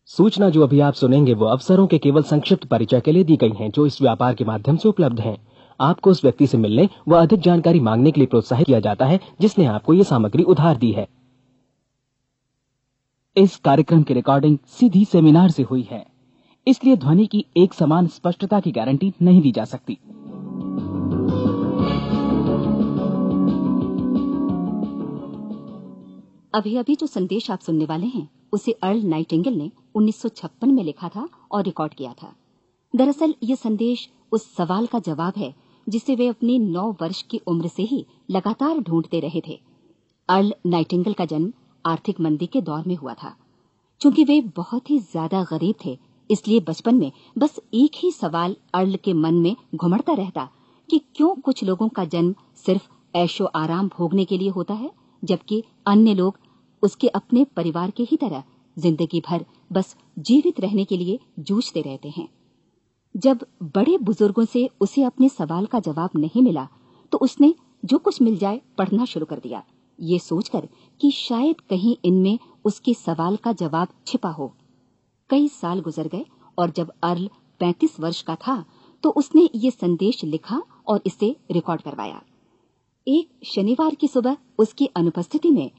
सूचना जो अभी आप सुनेंगे वो अवसरों के केवल संक्षिप्त परिचय के लिए दी गई हैं जो इस व्यापार के माध्यम से उपलब्ध हैं। आपको उस व्यक्ति से मिलने व अधिक जानकारी मांगने के लिए प्रोत्साहित किया जाता है जिसने आपको ये सामग्री उधार दी है। इस कार्यक्रम की रिकॉर्डिंग सीधी सेमिनार से हुई है, इसलिए ध्वनि की एक समान स्पष्टता की गारंटी नहीं दी जा सकती। अभी अभी जो संदेश आप सुनने वाले हैं उसे अर्ल नाइटिंगेल ने 1956 में लिखा था और रिकॉर्ड किया था। दरअसल ये संदेश उस सवाल का जवाब है जिसे वे अपनी 9 वर्ष की उम्र से ही लगातार ढूंढते रहे थे। अर्ल नाइटिंगेल का जन्म आर्थिक मंदी के दौर में हुआ था। चूंकि वे बहुत ही ज्यादा गरीब थे, इसलिए बचपन में बस एक ही सवाल अर्ल के मन में घुमड़ता रहता कि क्यों कुछ लोगों का जन्म सिर्फ ऐशो आराम भोगने के लिए होता है, जबकि अन्य लोग उसके अपने परिवार के ही तरह जिंदगी भर बस जीवित रहने के लिए जूझते रहते हैं। जब बड़े बुजुर्गों से उसे अपने सवाल का जवाब नहीं मिला तो उसने जो कुछ मिल जाए पढ़ना शुरू कर दिया, ये सोचकर कि शायद कहीं इनमें उसके सवाल का जवाब छिपा हो। कई साल गुजर गए और जब अर्ल 35 वर्ष का था तो उसने ये संदेश लिखा और इसे रिकॉर्ड करवाया। एक शनिवार की सुबह उसकी अनुपस्थिति में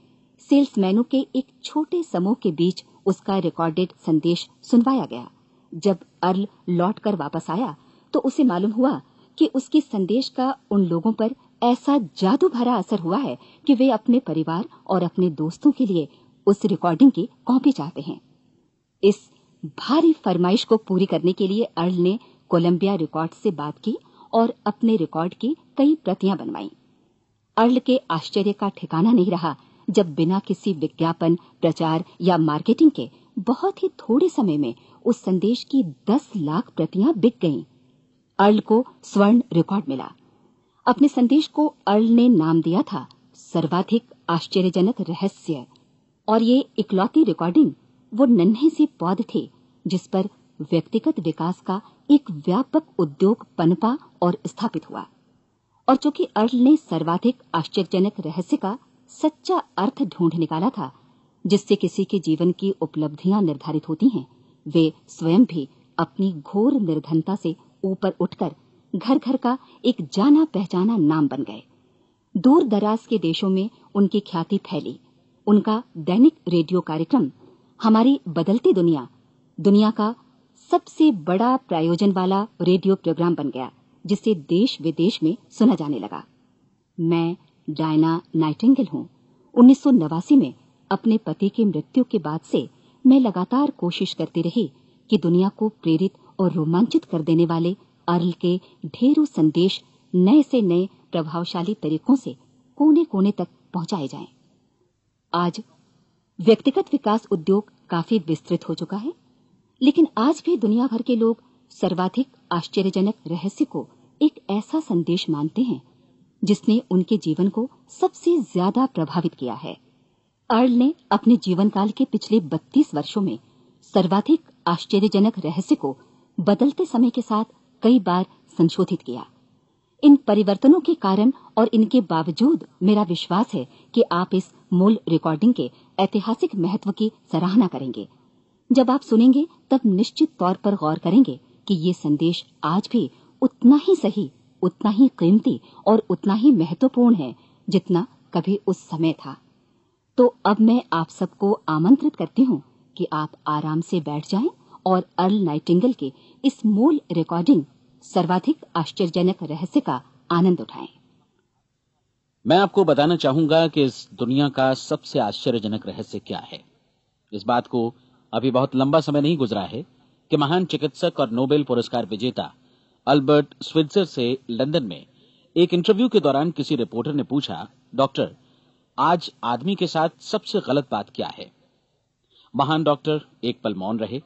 सेल्समैनों के एक छोटे समूह के बीच उसका रिकॉर्डेड संदेश सुनवाया गया। जब अर्ल लौटकर वापस आया तो उसे मालूम हुआ कि उसके संदेश का उन लोगों पर ऐसा जादू भरा असर हुआ है कि वे अपने परिवार और अपने दोस्तों के लिए उस रिकॉर्डिंग की कॉपी चाहते हैं। इस भारी फरमाइश को पूरी करने के लिए अर्ल ने कोलंबिया रिकॉर्ड से बात की और अपने रिकॉर्ड की कई प्रतियां बनवाईं। अर्ल के आश्चर्य का ठिकाना नहीं रहा जब बिना किसी विज्ञापन, प्रचार या मार्केटिंग के बहुत ही थोड़े समय में उस संदेश की 10 लाख प्रतियां बिक गईं। अर्ल को स्वर्ण रिकॉर्ड मिला। अपने संदेश को अर्ल ने नाम दिया था सर्वाधिक आश्चर्यजनक रहस्य, और ये इकलौती रिकॉर्डिंग वो नन्हे से पौध थे जिस पर व्यक्तिगत विकास का एक व्यापक उद्योग पनपा और स्थापित हुआ। और चूंकि अर्ल ने सर्वाधिक आश्चर्यजनक रहस्य का सच्चा अर्थ ढूंढ निकाला था, जिससे किसी के जीवन की उपलब्धियां निर्धारित होती हैं, वे स्वयं भी अपनी घोर निर्धनता से ऊपर उठकर घर घर का एक जाना पहचाना नाम बन गए। दूर दराज के देशों में उनकी ख्याति फैली। उनका दैनिक रेडियो कार्यक्रम हमारी बदलती दुनिया का सबसे बड़ा प्रायोजन वाला रेडियो प्रोग्राम बन गया, जिसे देश विदेश में सुना जाने लगा। मैं डायना नाइटिंगेल हूँ। 1989 में अपने पति की मृत्यु के बाद से मैं लगातार कोशिश करती रही कि दुनिया को प्रेरित और रोमांचित कर देने वाले अर्ल के ढेरों संदेश नए से नए प्रभावशाली तरीकों से कोने कोने तक पहुंचाए जाएं। आज व्यक्तिगत विकास उद्योग काफी विस्तृत हो चुका है, लेकिन आज भी दुनिया भर के लोग सर्वाधिक आश्चर्यजनक रहस्य को एक ऐसा संदेश मानते हैं जिसने उनके जीवन को सबसे ज्यादा प्रभावित किया है। अर्ल ने अपने जीवन काल के पिछले 32 वर्षों में सर्वाधिक आश्चर्यजनक रहस्य को बदलते समय के साथ कई बार संशोधित किया। इन परिवर्तनों के कारण और इनके बावजूद मेरा विश्वास है कि आप इस मूल रिकॉर्डिंग के ऐतिहासिक महत्व की सराहना करेंगे। जब आप सुनेंगे तब निश्चित तौर पर गौर करेंगे कि ये संदेश आज भी उतना ही सही, उतना ही कीमती और उतना ही महत्वपूर्ण है जितना कभी उस समय था। तो अब मैं आप सबको आमंत्रित करती हूँ कि आप आराम से बैठ जाएं और अर्ल नाइटिंगेल के इस मूल रिकॉर्डिंग सर्वाधिक आश्चर्यजनक रहस्य का आनंद उठाएं। मैं आपको बताना चाहूंगा कि इस दुनिया का सबसे आश्चर्यजनक रहस्य क्या है। इस बात को अभी बहुत लंबा समय नहीं गुजरा है कि महान चिकित्सक और नोबेल पुरस्कार विजेता अल्बर्ट स्विट्जर से लंदन में एक इंटरव्यू के दौरान किसी रिपोर्टर ने पूछा, डॉक्टर, आज आदमी के साथ सबसे गलत बात क्या है? महान डॉक्टर एक पल मौन रहे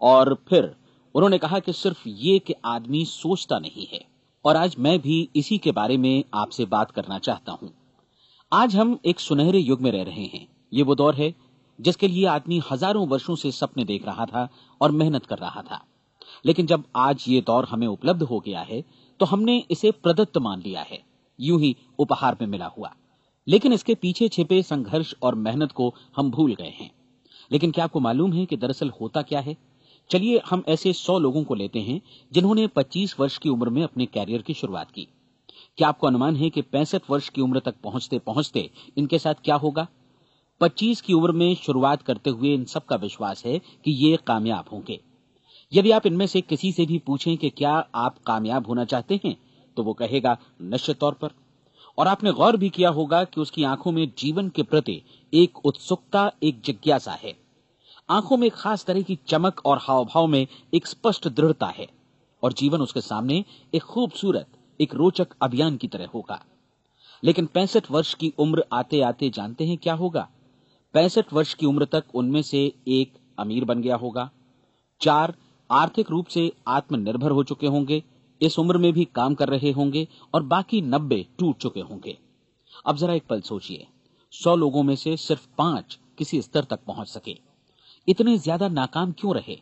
और फिर उन्होंने कहा कि सिर्फ ये कि आदमी सोचता नहीं है। और आज मैं भी इसी के बारे में आपसे बात करना चाहता हूं। आज हम एक सुनहरे युग में रह रहे हैं। ये वो दौर है जिसके लिए आदमी हजारों वर्षों से सपने देख रहा था और मेहनत कर रहा था। लेकिन जब आज ये दौर हमें उपलब्ध हो गया है तो हमने इसे प्रदत्त मान लिया है, यूं ही उपहार में मिला हुआ। लेकिन इसके पीछे छिपे संघर्ष और मेहनत को हम भूल गए हैं। लेकिन क्या आपको मालूम है कि दरअसल होता क्या है? चलिए हम ऐसे 100 लोगों को लेते हैं जिन्होंने 25 वर्ष की उम्र में अपने कैरियर की शुरुआत की। क्या आपको अनुमान है कि 65 वर्ष की उम्र तक पहुंचते पहुंचते इनके साथ क्या होगा? 25 की उम्र में शुरुआत करते हुए इन सबका विश्वास है कि ये कामयाब होंगे। यदि आप इनमें से किसी से भी पूछें कि क्या आप कामयाब होना चाहते हैं, तो वो कहेगा निश्चित तौर पर। और आपने गौर भी किया होगा कि उसकी आंखों में जीवन के प्रति एक उत्सुकता, एक जिज्ञासा है। आंखों में एक खास तरह की चमक और हाव भाव में एक स्पष्ट दृढ़ता है और जीवन उसके सामने एक खूबसूरत, एक रोचक अभियान की तरह होगा। लेकिन 65 वर्ष की उम्र आते आते जानते हैं क्या होगा? 65 वर्ष की उम्र तक उनमें से एक अमीर बन गया होगा, 4 आर्थिक रूप से आत्मनिर्भर हो चुके होंगे, इस उम्र में भी काम कर रहे होंगे और बाकी 90 टूट चुके होंगे। अब जरा एक पल सोचिए, 100 लोगों में से सिर्फ 5 किसी स्तर तक पहुंच सके। इतने ज्यादा नाकाम क्यों रहे?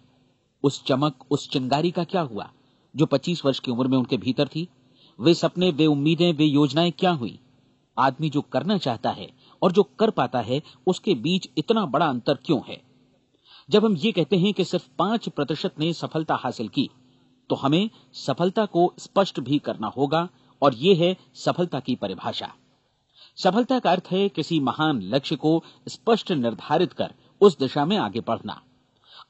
उस चमक, उस चिंगारी का क्या हुआ जो 25 वर्ष की उम्र में उनके भीतर थी? वे सपने, वे उम्मीदें, वे योजनाएं क्या हुई? आदमी जो करना चाहता है और जो कर पाता है, उसके बीच इतना बड़ा अंतर क्यों है? जब हम ये कहते हैं कि सिर्फ 5% ने सफलता हासिल की, तो हमें सफलता को स्पष्ट भी करना होगा, और ये है सफलता की परिभाषा। सफलता का अर्थ है किसी महान लक्ष्य को स्पष्ट निर्धारित कर उस दिशा में आगे बढ़ना।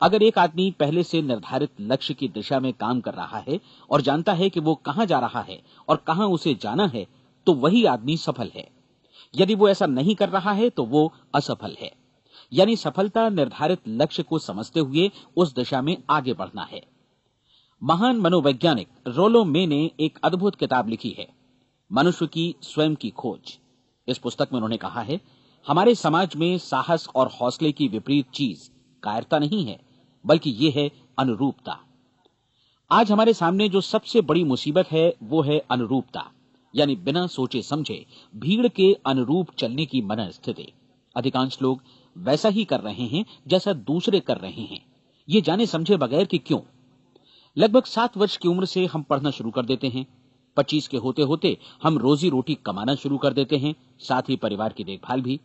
अगर एक आदमी पहले से निर्धारित लक्ष्य की दिशा में काम कर रहा है और जानता है कि वो कहां जा रहा है और कहां उसे जाना है, तो वही आदमी सफल है। यदि वो ऐसा नहीं कर रहा है तो वो असफल है। यानी सफलता निर्धारित लक्ष्य को समझते हुए उस दिशा में आगे बढ़ना है। महान मनोवैज्ञानिक रोलो मे ने एक अद्भुत किताब लिखी है, मनुष्य की स्वयं की खोज। इस पुस्तक में उन्होंने कहा है, हमारे समाज में साहस और हौसले की विपरीत चीज कायरता नहीं है, बल्कि यह है अनुरूपता। आज हमारे सामने जो सबसे बड़ी मुसीबत है वो है अनुरूपता, यानी बिना सोचे समझे भीड़ के अनुरूप चलने की मनस्थिति। अधिकांश लोग वैसा ही कर रहे हैं जैसा दूसरे कर रहे हैं, ये जाने समझे बगैर कि क्यों। लगभग 7 वर्ष की उम्र से हम पढ़ना शुरू कर देते हैं, 25 के होते होते हम रोजी रोटी कमाना शुरू कर देते हैं, साथ ही परिवार की देखभाल भी।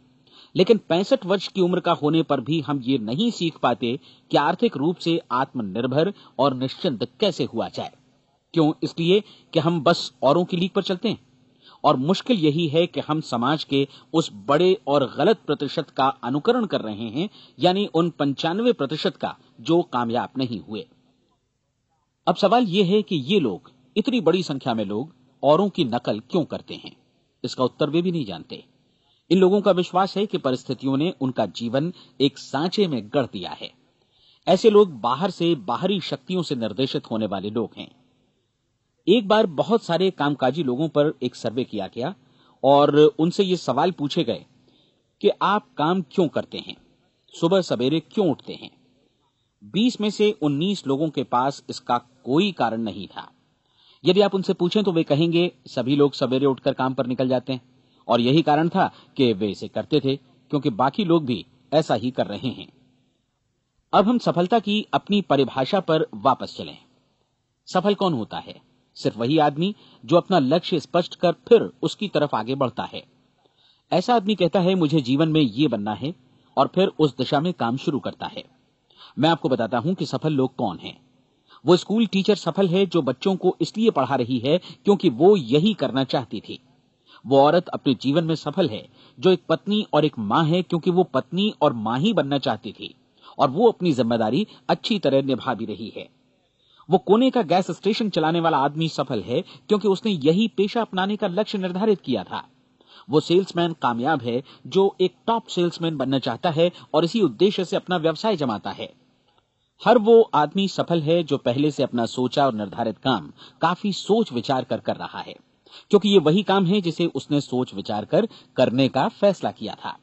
लेकिन 65 वर्ष की उम्र का होने पर भी हम ये नहीं सीख पाते कि आर्थिक रूप से आत्मनिर्भर और निश्चिंत कैसे हुआ जाए। क्यों? इसलिए कि हम बस औरों की लीक पर चलते हैं। और मुश्किल यही है कि हम समाज के उस बड़े और गलत प्रतिशत का अनुकरण कर रहे हैं, यानी उन 95% का जो कामयाब नहीं हुए। अब सवाल यह है कि ये लोग, इतनी बड़ी संख्या में लोग, औरों की नकल क्यों करते हैं? इसका उत्तर वे भी नहीं जानते। इन लोगों का विश्वास है कि परिस्थितियों ने उनका जीवन एक सांचे में गढ़ दिया है। ऐसे लोग बाहर से, बाहरी शक्तियों से निर्देशित होने वाले लोग हैं। एक बार बहुत सारे कामकाजी लोगों पर एक सर्वे किया गया और उनसे ये सवाल पूछे गए कि आप काम क्यों करते हैं, सुबह सवेरे क्यों उठते हैं? 20 में से 19 लोगों के पास इसका कोई कारण नहीं था। यदि आप उनसे पूछें तो वे कहेंगे सभी लोग सवेरे उठकर काम पर निकल जाते हैं, और यही कारण था कि वे इसे करते थे क्योंकि बाकी लोग भी ऐसा ही कर रहे हैं। अब हम सफलता की अपनी परिभाषा पर वापस चलें। सफल कौन होता है? सिर्फ वही आदमी जो अपना लक्ष्य स्पष्ट कर फिर उसकी तरफ आगे बढ़ता है। ऐसा आदमी कहता है मुझे जीवन में ये बनना है, और फिर उस दिशा में काम शुरू करता है। मैं आपको बताता हूं कि सफल लोग कौन हैं। वो स्कूल टीचर सफल है जो बच्चों को इसलिए पढ़ा रही है क्योंकि वो यही करना चाहती थी। वो औरत अपने जीवन में सफल है जो एक पत्नी और एक मां है क्योंकि वो पत्नी और मां ही बनना चाहती थी, और वो अपनी जिम्मेदारी अच्छी तरह निभा भी रही है। वो कोने का गैस स्टेशन चलाने वाला आदमी सफल है क्योंकि उसने यही पेशा अपनाने का लक्ष्य निर्धारित किया था। वो सेल्समैन कामयाब है जो एक टॉप सेल्समैन बनना चाहता है और इसी उद्देश्य से अपना व्यवसाय जमाता है। हर वो आदमी सफल है जो पहले से अपना सोचा और निर्धारित काम काफी सोच विचार कर रहा है, क्योंकि ये वही काम है जिसे उसने सोच विचार कर करने का फैसला किया था।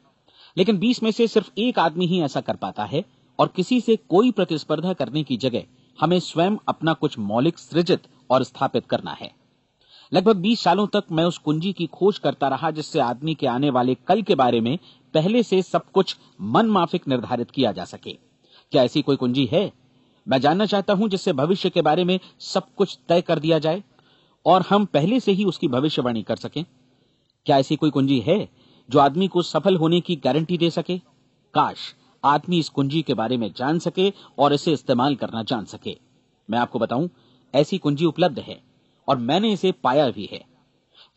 लेकिन 20 में से सिर्फ एक आदमी ही ऐसा कर पाता है, और किसी से कोई प्रतिस्पर्धा करने की जगह हमें स्वयं अपना कुछ मौलिक सृजित और स्थापित करना है। लगभग 20 सालों तक मैं उस कुंजी की खोज करता रहा जिससे आदमी के आने वाले कल के बारे में पहले से सब कुछ मन माफिक निर्धारित किया जा सके। क्या ऐसी कोई कुंजी है? मैं जानना चाहता हूं जिससे भविष्य के बारे में सब कुछ तय कर दिया जाए और हम पहले से ही उसकी भविष्यवाणी कर सकें। क्या ऐसी कोई कुंजी है जो आदमी को सफल होने की गारंटी दे सके? काश आदमी इस कुंजी के बारे में जान सके और इसे इस्तेमाल करना जान सके। मैं आपको बताऊं, ऐसी कुंजी उपलब्ध है और मैंने इसे पाया भी है।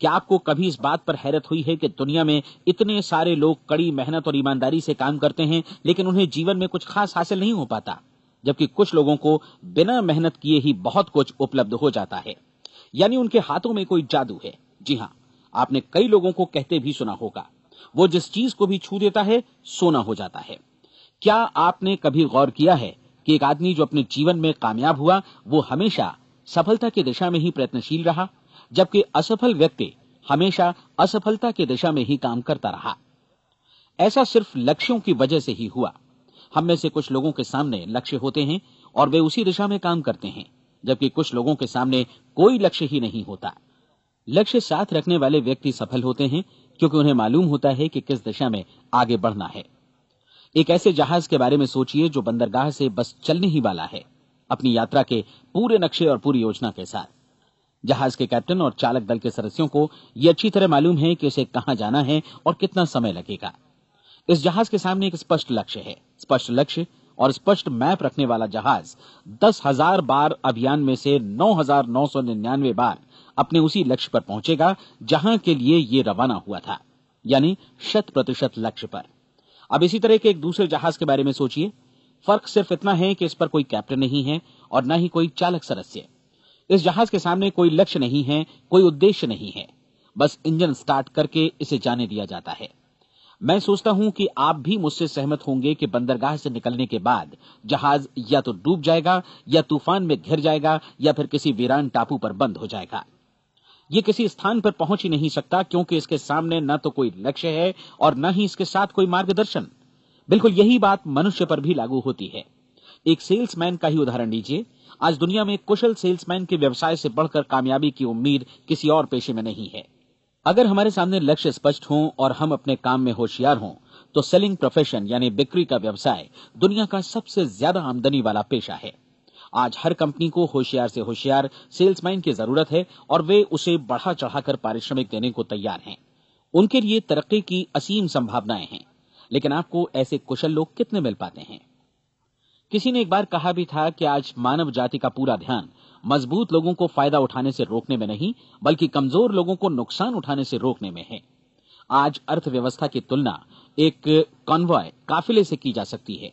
क्या आपको कभी इस बात पर हैरत हुई है कि दुनिया में इतने सारे लोग कड़ी मेहनत और ईमानदारी से काम करते हैं, लेकिन उन्हें जीवन में कुछ खास हासिल नहीं हो पाता, जबकि कुछ लोगों को बिना मेहनत किए ही बहुत कुछ उपलब्ध हो जाता है। यानी उनके हाथों में कोई जादू है। जी हां, आपने कई लोगों को कहते भी सुना होगा, वो जिस चीज को भी छू देता है सोना हो जाता है। क्या आपने कभी गौर किया है कि एक आदमी जो अपने जीवन में कामयाब हुआ, वो हमेशा सफलता की दिशा में ही प्रयत्नशील रहा, जबकि असफल व्यक्ति हमेशा असफलता की दिशा में ही काम करता रहा। ऐसा सिर्फ लक्ष्यों की वजह से ही हुआ। हम में से कुछ लोगों के सामने लक्ष्य होते हैं और वे उसी दिशा में काम करते हैं, जबकि कुछ लोगों के सामने कोई लक्ष्य ही नहीं होता। लक्ष्य साथ रखने वाले व्यक्ति सफल होते हैं क्योंकि उन्हें मालूम होता है कि किस दिशा में आगे बढ़ना है। एक ऐसे जहाज के बारे में सोचिए जो बंदरगाह से बस चलने ही वाला है, अपनी यात्रा के पूरे नक्शे और पूरी योजना के साथ। जहाज के कैप्टन और चालक दल के सदस्यों को यह अच्छी तरह मालूम है कि उसे कहां जाना है और कितना समय लगेगा। इस जहाज के सामने एक स्पष्ट लक्ष्य है। स्पष्ट लक्ष्य और स्पष्ट मैप रखने वाला जहाज 10,000 बार अभियान में से 9,999 बार अपने उसी लक्ष्य पर पहुंचेगा जहां के लिए ये रवाना हुआ था, यानी 100% लक्ष्य पर। अब इसी तरह के एक दूसरे जहाज के बारे में सोचिए। फर्क सिर्फ इतना है कि इस पर कोई कैप्टन नहीं है और न ही कोई चालक सदस्य। इस जहाज के सामने कोई लक्ष्य नहीं है, कोई उद्देश्य नहीं है, बस इंजन स्टार्ट करके इसे जाने दिया जाता है। मैं सोचता हूं कि आप भी मुझसे सहमत होंगे कि बंदरगाह से निकलने के बाद जहाज या तो डूब जाएगा, या तूफान में घिर जाएगा, या फिर किसी वीरान टापू पर बंद हो जाएगा। ये किसी स्थान पर पहुंच ही नहीं सकता क्योंकि इसके सामने न तो कोई लक्ष्य है और न ही इसके साथ कोई मार्गदर्शन। बिल्कुल यही बात मनुष्य पर भी लागू होती है। एक सेल्समैन का ही उदाहरण लीजिए। आज दुनिया में कुशल सेल्समैन के व्यवसाय से बढ़कर कामयाबी की उम्मीद किसी और पेशे में नहीं है। अगर हमारे सामने लक्ष्य स्पष्ट हों और हम अपने काम में होशियार हों, तो सेलिंग प्रोफेशन यानी बिक्री का व्यवसाय दुनिया का सबसे ज्यादा आमदनी वाला पेशा है। आज हर कंपनी को होशियार से होशियार सेल्समैन की जरूरत है और वे उसे बढ़ा चढ़ाकर पारिश्रमिक देने को तैयार हैं। उनके लिए तरक्की की असीम संभावनाएं हैं, लेकिन आपको ऐसे कुशल लोग कितने मिल पाते हैं? किसी ने एक बार कहा भी था कि आज मानव जाति का पूरा ध्यान मजबूत लोगों को फायदा उठाने से रोकने में नहीं, बल्कि कमजोर लोगों को नुकसान उठाने से रोकने में है। आज अर्थव्यवस्था की तुलना एक कॉन्वॉय काफिले से की जा सकती है।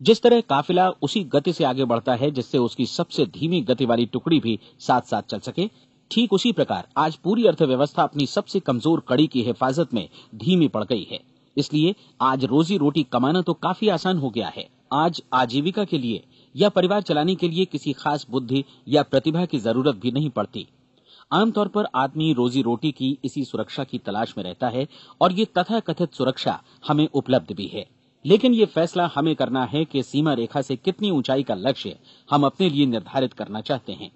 जिस तरह काफिला उसी गति से आगे बढ़ता है जिससे उसकी सबसे धीमी गति वाली टुकड़ी भी साथ साथ चल सके, ठीक उसी प्रकार आज पूरी अर्थव्यवस्था अपनी सबसे कमजोर कड़ी की हिफाजत में धीमी पड़ गई है। इसलिए आज रोजी रोटी कमाना तो काफी आसान हो गया है। आज आजीविका के लिए या परिवार चलाने के लिए किसी खास बुद्धि या प्रतिभा की जरूरत भी नहीं पड़ती। आमतौर पर आदमी रोजी रोटी की इसी सुरक्षा की तलाश में रहता है और ये तथाकथित सुरक्षा हमें उपलब्ध भी है। लेकिन ये फैसला हमें करना है कि सीमा रेखा से कितनी ऊंचाई का लक्ष्य हम अपने लिए निर्धारित करना चाहते हैं।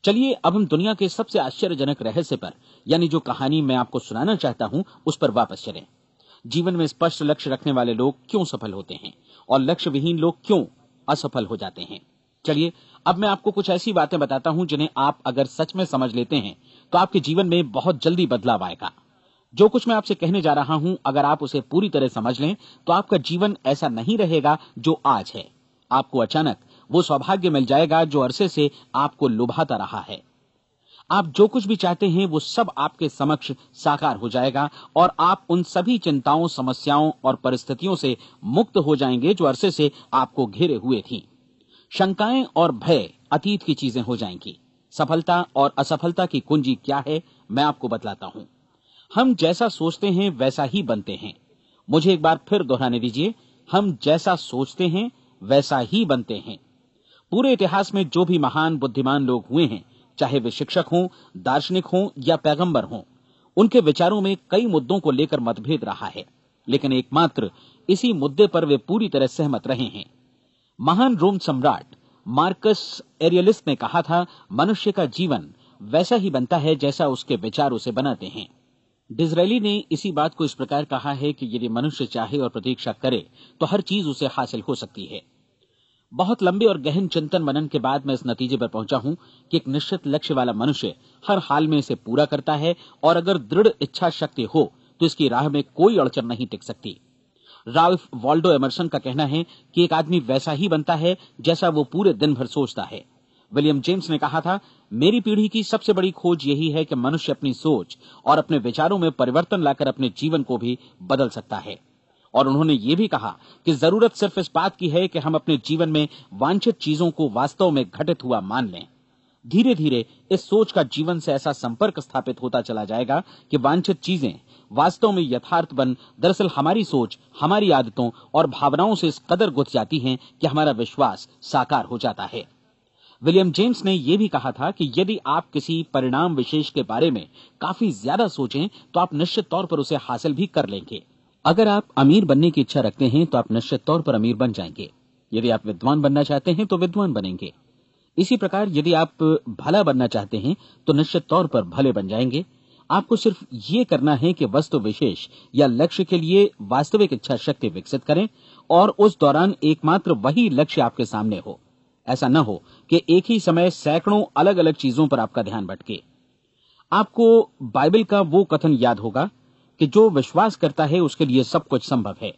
चलिए अब हम दुनिया के सबसे आश्चर्यजनक रहस्य पर, यानी जो कहानी मैं आपको सुनाना चाहता हूं, उस पर वापस चलें। जीवन में स्पष्ट लक्ष्य रखने वाले लोग क्यों सफल होते हैं और लक्ष्य विहीन लोग क्यों असफल हो जाते हैं? चलिए अब मैं आपको कुछ ऐसी बातें बताता हूं जिन्हें आप अगर सच में समझ लेते हैं तो आपके जीवन में बहुत जल्दी बदलाव आएगा। जो कुछ मैं आपसे कहने जा रहा हूं, अगर आप उसे पूरी तरह समझ लें तो आपका जीवन ऐसा नहीं रहेगा जो आज है। आपको अचानक वो सौभाग्य मिल जाएगा जो अरसे से आपको लुभाता रहा है। आप जो कुछ भी चाहते हैं वो सब आपके समक्ष साकार हो जाएगा और आप उन सभी चिंताओं, समस्याओं और परिस्थितियों से मुक्त हो जाएंगे जो अरसे से आपको घेरे हुए थीं। शंकाएं और भय अतीत की चीजें हो जाएंगी। सफलता और असफलता की कुंजी क्या है, मैं आपको बतलाता हूं। हम जैसा सोचते हैं वैसा ही बनते हैं। मुझे एक बार फिर दोहराने दीजिए, हम जैसा सोचते हैं वैसा ही बनते हैं। पूरे इतिहास में जो भी महान बुद्धिमान लोग हुए हैं, चाहे वे शिक्षक हों, दार्शनिक हों या पैगंबर हों, उनके विचारों में कई मुद्दों को लेकर मतभेद रहा है, लेकिन एकमात्र इसी मुद्दे पर वे पूरी तरह सहमत रहे हैं। महान रोम सम्राट मार्कस एरियलिस ने कहा था, मनुष्य का जीवन वैसा ही बनता है जैसा उसके विचार उसे बनाते हैं। डिज़रायली ने इसी बात को इस प्रकार कहा है कि यदि मनुष्य चाहे और प्रतीक्षा करे तो हर चीज उसे हासिल हो सकती है। बहुत लंबे और गहन चिंतन मनन के बाद मैं इस नतीजे पर पहुंचा हूं कि एक निश्चित लक्ष्य वाला मनुष्य हर हाल में इसे पूरा करता है और अगर दृढ़ इच्छा शक्ति हो तो इसकी राह में कोई अड़चन नहीं टिक सकती। राल्फ वॉल्डो एमर्सन का कहना है कि एक आदमी वैसा ही बनता है जैसा वो पूरे दिन भर सोचता है। विलियम जेम्स ने कहा था, मेरी पीढ़ी की सबसे बड़ी खोज यही है कि मनुष्य अपनी सोच और अपने विचारों में परिवर्तन लाकर अपने जीवन को भी बदल सकता है। और उन्होंने ये भी कहा कि जरूरत सिर्फ इस बात की है कि हम अपने जीवन में वांछित चीजों को वास्तव में घटित हुआ मान लें। धीरे धीरे इस सोच का जीवन से ऐसा संपर्क स्थापित होता चला जाएगा कि वांछित चीजें वास्तव में यथार्थ बन दरअसल हमारी सोच, हमारी आदतों और भावनाओं से इस कदर गुथ जाती हैं कि हमारा विश्वास साकार हो जाता है। विलियम जेम्स ने यह भी कहा था कि यदि आप किसी परिणाम विशेष के बारे में काफी ज्यादा सोचें तो आप निश्चित तौर पर उसे हासिल भी कर लेंगे। अगर आप अमीर बनने की इच्छा रखते हैं तो आप निश्चित तौर पर अमीर बन जाएंगे। यदि आप विद्वान बनना चाहते हैं तो विद्वान बनेंगे। इसी प्रकार यदि आप भला बनना चाहते हैं तो निश्चित तौर पर भले बन जाएंगे। आपको सिर्फ ये करना है कि वस्तु विशेष या लक्ष्य के लिए वास्तविक इच्छा शक्ति विकसित करें और उस दौरान एकमात्र वही लक्ष्य आपके सामने हो। ऐसा न हो कि एक ही समय सैकड़ों अलग अलग चीजों पर आपका ध्यान भटके। आपको बाइबल का वो कथन याद होगा कि जो विश्वास करता है उसके लिए सब कुछ संभव है।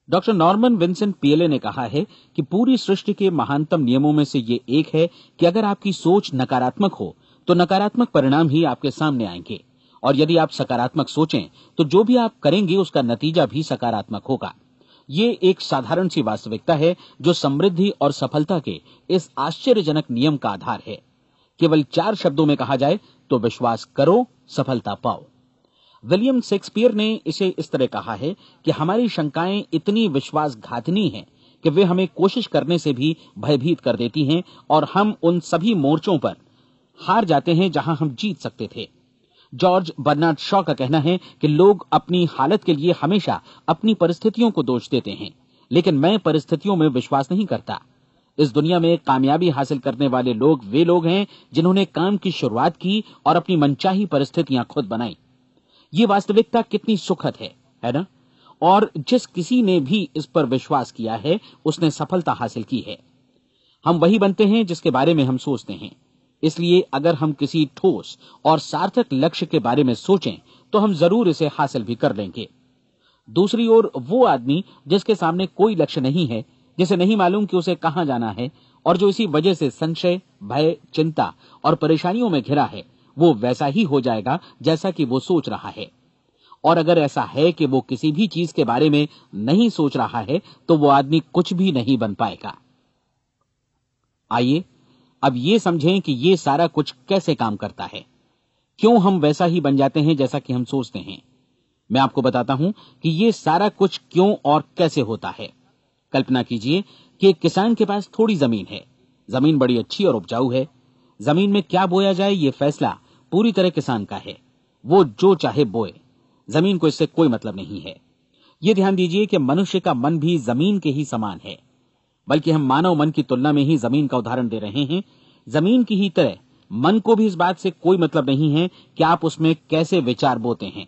डॉक्टर नॉर्मन विंसेंट पीएले ने कहा है कि पूरी सृष्टि के महानतम नियमों में से ये एक है कि अगर आपकी सोच नकारात्मक हो तो नकारात्मक परिणाम ही आपके सामने आएंगे, और यदि आप सकारात्मक सोचें तो जो भी आप करेंगे उसका नतीजा भी सकारात्मक होगा। ये एक साधारण सी वास्तविकता है जो समृद्धि और सफलता के इस आश्चर्यजनक नियम का आधार है। केवल 4 शब्दों में कहा जाए तो विश्वास करो, सफलता पाओ। विलियम शेक्सपियर ने इसे इस तरह कहा है कि हमारी शंकाएं इतनी विश्वासघातिनी हैं कि वे हमें कोशिश करने से भी भयभीत कर देती हैं और हम उन सभी मोर्चों पर हार जाते हैं जहां हम जीत सकते थे। जॉर्ज बर्नार्ड शॉ का कहना है कि लोग अपनी हालत के लिए हमेशा अपनी परिस्थितियों को दोष देते हैं, लेकिन मैं परिस्थितियों में विश्वास नहीं करता। इस दुनिया में कामयाबी हासिल करने वाले लोग वे लोग हैं जिन्होंने काम की शुरुआत की और अपनी मनचाही परिस्थितियां खुद बनाई। ये वास्तविकता कितनी सुखद है ना? और जिस किसी ने भी इस पर विश्वास किया है उसने सफलता हासिल की है। हम वही बनते हैं जिसके बारे में हम सोचते हैं। इसलिए अगर हम किसी ठोस और सार्थक लक्ष्य के बारे में सोचें तो हम जरूर इसे हासिल भी कर लेंगे। दूसरी ओर वो आदमी जिसके सामने कोई लक्ष्य नहीं है, जिसे नहीं मालूम कि उसे कहां जाना है और जो इसी वजह से संशय, भय, चिंता और परेशानियों में घिरा है, वो वैसा ही हो जाएगा जैसा कि वो सोच रहा है। और अगर ऐसा है कि वो किसी भी चीज के बारे में नहीं सोच रहा है तो वो आदमी कुछ भी नहीं बन पाएगा। आइए अब ये समझें कि ये सारा कुछ कैसे काम करता है, क्यों हम वैसा ही बन जाते हैं जैसा कि हम सोचते हैं। मैं आपको बताता हूं कि ये सारा कुछ क्यों और कैसे होता है। कल्पना कीजिए कि एक किसान के पास थोड़ी जमीन है। जमीन बड़ी अच्छी और उपजाऊ है। जमीन में क्या बोया जाए ये फैसला पूरी तरह किसान का है। वो जो चाहे बोए, जमीन को इससे कोई मतलब नहीं है। ये ध्यान दीजिए कि मनुष्य का मन भी जमीन के ही समान है, बल्कि हम मानव मन की तुलना में ही जमीन का उदाहरण दे रहे हैं। जमीन की ही तरह मन को भी इस बात से कोई मतलब नहीं है कि आप उसमें कैसे विचार बोते हैं।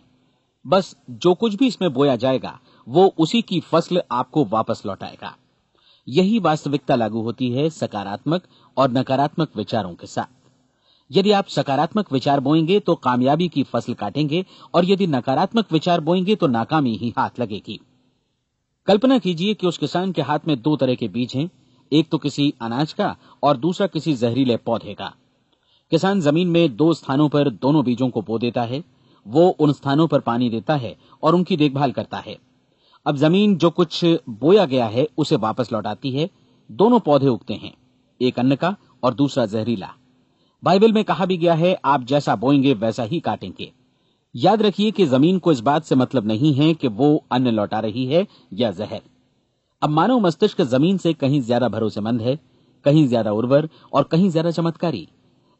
बस जो कुछ भी इसमें बोया जाएगा वो उसी की फसल आपको वापस लौटाएगा। यही वास्तविकता लागू होती है सकारात्मक और नकारात्मक विचारों के साथ। यदि आप सकारात्मक विचार बोएंगे तो कामयाबी की फसल काटेंगे, और यदि नकारात्मक विचार बोएंगे तो नाकामी ही हाथ लगेगी। कल्पना कीजिए कि उस किसान के हाथ में 2 तरह के बीज हैं, एक तो किसी अनाज का और दूसरा किसी जहरीले पौधे का। किसान जमीन में 2 स्थानों पर दोनों बीजों को बो देता है। वो उन स्थानों पर पानी देता है और उनकी देखभाल करता है। अब जमीन जो कुछ बोया गया है उसे वापस लौटाती है। दोनों पौधे उगते हैं, एक अन्न का और दूसरा जहरीला। बाइबल में कहा भी गया है, आप जैसा बोएंगे वैसा ही काटेंगे। याद रखिए कि जमीन को इस बात से मतलब नहीं है कि वो अन्न लौटा रही है या जहर। अब मानव मस्तिष्क जमीन से कहीं ज्यादा भरोसेमंद है, कहीं ज्यादा उर्वर और कहीं ज्यादा चमत्कारी,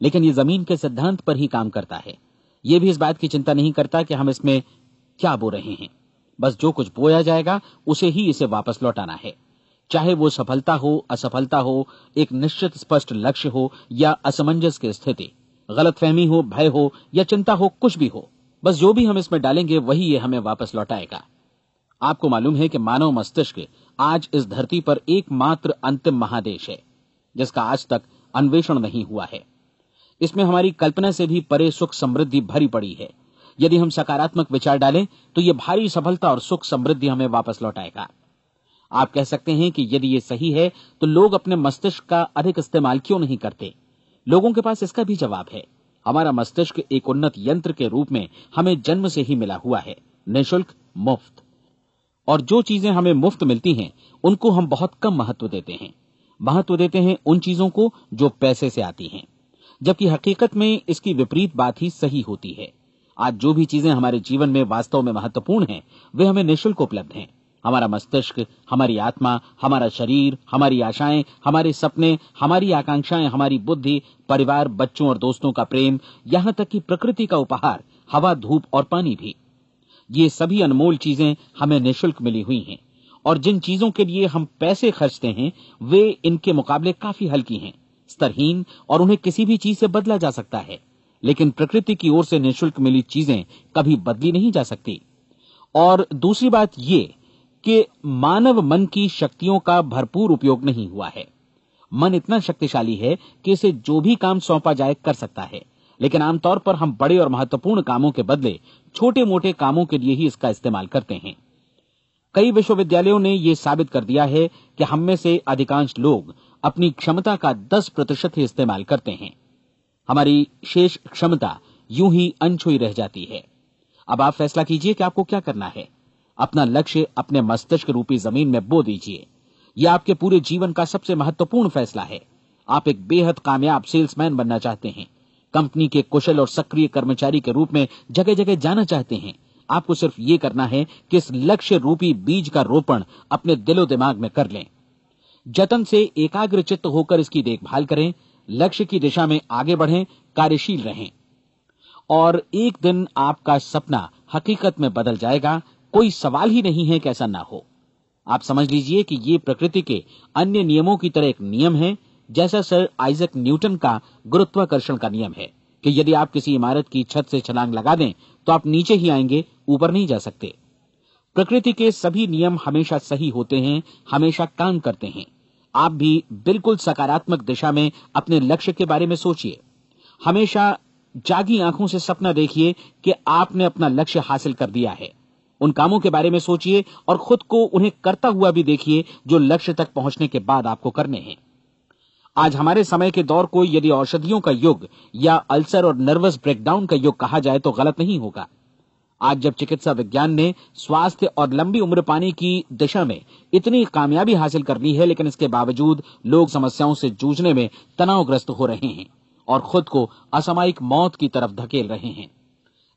लेकिन ये जमीन के सिद्धांत पर ही काम करता है। ये भी इस बात की चिंता नहीं करता कि हम इसमें क्या बो रहे हैं। बस जो कुछ बोया जाएगा उसे ही इसे वापस लौटाना है, चाहे वो सफलता हो, असफलता हो, एक निश्चित स्पष्ट लक्ष्य हो या असमंजस की स्थिति, गलतफहमी हो, भय हो या चिंता हो, कुछ भी हो। बस जो भी हम इसमें डालेंगे वही ये हमें वापस लौटाएगा। आपको मालूम है कि मानव मस्तिष्क आज इस धरती पर एकमात्र अंतिम महादेश है जिसका आज तक अन्वेषण नहीं हुआ है। इसमें हमारी कल्पना से भी परे सुख समृद्धि भरी पड़ी है। यदि हम सकारात्मक विचार डालें तो ये भारी सफलता और सुख समृद्धि हमें वापस लौटाएगा। आप कह सकते हैं कि यदि ये सही है तो लोग अपने मस्तिष्क का अधिक इस्तेमाल क्यों नहीं करते? लोगों के पास इसका भी जवाब है। हमारा मस्तिष्क एक उन्नत यंत्र के रूप में हमें जन्म से ही मिला हुआ है, निःशुल्क, मुफ्त। और जो चीजें हमें मुफ्त मिलती हैं उनको हम बहुत कम महत्व देते हैं। महत्व देते हैं उन चीजों को जो पैसे से आती हैं, जबकि हकीकत में इसकी विपरीत बात ही सही होती है। आज जो भी चीजें हमारे जीवन में वास्तव में महत्वपूर्ण हैं वे हमें निःशुल्क उपलब्ध हैं। हमारा मस्तिष्क, हमारी आत्मा, हमारा शरीर, हमारी आशाएं, हमारे सपने, हमारी आकांक्षाएं, हमारी बुद्धि, परिवार, बच्चों और दोस्तों का प्रेम, यहां तक कि प्रकृति का उपहार, हवा, धूप और पानी भी, ये सभी अनमोल चीजें हमें निःशुल्क मिली हुई हैं। और जिन चीजों के लिए हम पैसे खर्चते हैं वे इनके मुकाबले काफी हल्की हैं, स्तरहीन, और उन्हें किसी भी चीज से बदला जा सकता है। लेकिन प्रकृति की ओर से निःशुल्क मिली चीजें कभी बदली नहीं जा सकती। और दूसरी बात ये कि मानव मन की शक्तियों का भरपूर उपयोग नहीं हुआ है। मन इतना शक्तिशाली है कि इसे जो भी काम सौंपा जाए कर सकता है, लेकिन आमतौर पर हम बड़े और महत्वपूर्ण कामों के बदले छोटे मोटे कामों के लिए ही इसका इस्तेमाल करते हैं। कई विश्वविद्यालयों ने यह साबित कर दिया है कि हम में से अधिकांश लोग अपनी क्षमता का 10% ही इस्तेमाल करते हैं। हमारी शेष क्षमता यूं ही अनछुई रह जाती है। अब आप फैसला कीजिए कि आपको क्या करना है। अपना लक्ष्य अपने मस्तिष्क रूपी जमीन में बो दीजिए। यह आपके पूरे जीवन का सबसे महत्वपूर्ण फैसला है। आप एक बेहद कामयाब सेल्समैन बनना चाहते हैं, कंपनी के कुशल और सक्रिय कर्मचारी के रूप में जगह जगह जाना चाहते हैं। आपको सिर्फ ये करना है कि इस लक्ष्य रूपी बीज का रोपण अपने दिलो दिमाग में कर लें। जतन से एकाग्रचित्त होकर इसकी देखभाल करें, लक्ष्य की दिशा में आगे बढ़ें, कार्यशील रहें, और एक दिन आपका सपना हकीकत में बदल जाएगा। कोई सवाल ही नहीं है कि ऐसा ना हो। आप समझ लीजिए कि ये प्रकृति के अन्य नियमों की तरह एक नियम है, जैसा सर आइजक न्यूटन का गुरुत्वाकर्षण का नियम है कि यदि आप किसी इमारत की छत से छलांग लगा दें तो आप नीचे ही आएंगे, ऊपर नहीं जा सकते। प्रकृति के सभी नियम हमेशा सही होते हैं, हमेशा काम करते हैं। आप भी बिल्कुल सकारात्मक दिशा में अपने लक्ष्य के बारे में सोचिए। हमेशा जागी आंखों से सपना देखिए कि आपने अपना लक्ष्य हासिल कर दिया है। उन कामों के बारे में सोचिए और खुद को उन्हें करता हुआ भी देखिए जो लक्ष्य तक पहुंचने के बाद आपको करने हैं। आज हमारे समय के दौर को यदि औषधियों का युग या अल्सर और नर्वस ब्रेकडाउन का युग कहा जाए तो गलत नहीं होगा। आज जब चिकित्सा विज्ञान ने स्वास्थ्य और लंबी उम्र पाने की दिशा में इतनी कामयाबी हासिल कर ली है, लेकिन इसके बावजूद लोग समस्याओं से जूझने में तनावग्रस्त हो रहे हैं और खुद को असामयिक मौत की तरफ धकेल रहे हैं।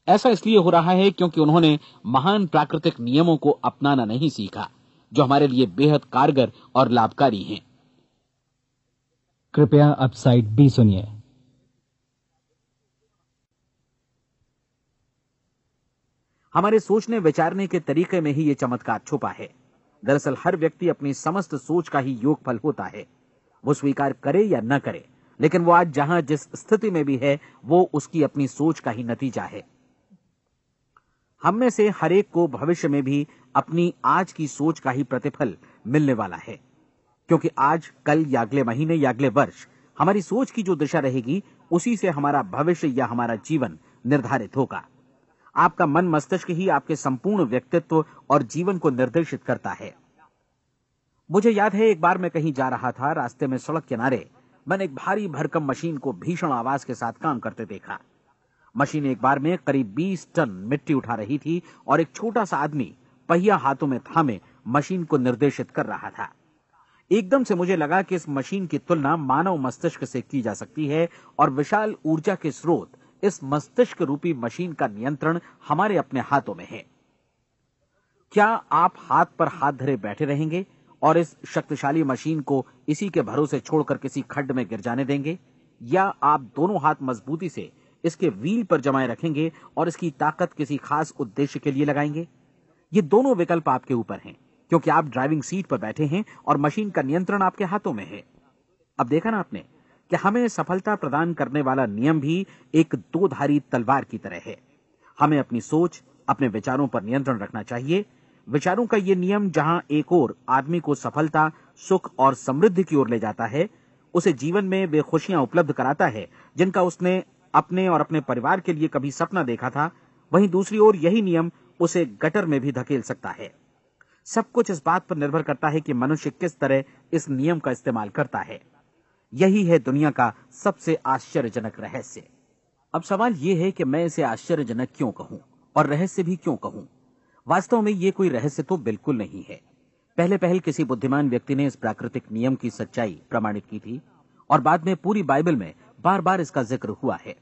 ऐसा इसलिए हो रहा है क्योंकि उन्होंने महान प्राकृतिक नियमों को अपनाना नहीं सीखा, जो हमारे लिए बेहद कारगर और लाभकारी हैं। कृपया अब साइड बी सुनिए। हमारे सोचने विचारने के तरीके में ही ये चमत्कार छुपा है। दरअसल हर व्यक्ति अपनी समस्त सोच का ही योगफल होता है। वो स्वीकार करे या न करे, लेकिन वो आज जहां जिस स्थिति में भी है वो उसकी अपनी सोच का ही नतीजा है। हम में से हर एक को भविष्य में भी अपनी आज की सोच का ही प्रतिफल मिलने वाला है, क्योंकि आज, कल या अगले महीने या अगले वर्ष हमारी सोच की जो दिशा रहेगी उसी से हमारा भविष्य या हमारा जीवन निर्धारित होगा। आपका मन मस्तिष्क ही आपके संपूर्ण व्यक्तित्व और जीवन को निर्देशित करता है। मुझे याद है, एक बार मैं कहीं जा रहा था, रास्ते में सड़क किनारे मैंने एक भारी भरकम मशीन को भीषण आवाज के साथ काम करते देखा। मशीन एक बार में करीब 20 टन मिट्टी उठा रही थी और एक छोटा सा आदमी पहिया हाथों में थामे मशीन को निर्देशित कर रहा था। एकदम से मुझे लगा कि इस मशीन की तुलना मानव मस्तिष्क से की जा सकती है और विशाल ऊर्जा के स्रोत इस मस्तिष्क रूपी मशीन का नियंत्रण हमारे अपने हाथों में है। क्या आप हाथ पर हाथ धरे बैठे रहेंगे और इस शक्तिशाली मशीन को इसी के भरोसे छोड़कर किसी खड्ड में गिर जाने देंगे, या आप दोनों हाथ मजबूती से इसके व्हील पर जमाए रखेंगे और इसकी ताकत किसी खास उद्देश्य के लिए लगाएंगे? ये दोनों विकल्प आपके ऊपर हैं, क्योंकि आप ड्राइविंग सीट पर बैठे हैं और मशीन का नियंत्रण आपके हाथों में है। अब देखा ना आपने कि हमें सफलता प्रदान करने वाला नियम भी एक दो-धारी तलवार की तरह है। हमें अपनी सोच, अपने विचारों पर नियंत्रण रखना चाहिए। विचारों का ये नियम जहां एक ओर आदमी को सफलता, सुख और समृद्धि की ओर ले जाता है, उसे जीवन में वे खुशियां उपलब्ध कराता है जिनका उसने अपने और अपने परिवार के लिए कभी सपना देखा था, वहीं दूसरी ओर यही नियम उसे गटर में भी धकेल सकता है। सब कुछ इस बात पर निर्भर करता है कि मनुष्य किस तरह इस नियम का इस्तेमाल करता है। यही है दुनिया का सबसे आश्चर्यजनक रहस्य। अब सवाल यह है कि मैं इसे आश्चर्यजनक क्यों कहूं और रहस्य भी क्यों कहूं। वास्तव में यह कोई रहस्य तो बिल्कुल नहीं है। पहले पहल किसी बुद्धिमान व्यक्ति ने इस प्राकृतिक नियम की सच्चाई प्रमाणित की थी और बाद में पूरी बाइबल में बार बार इसका जिक्र हुआ है,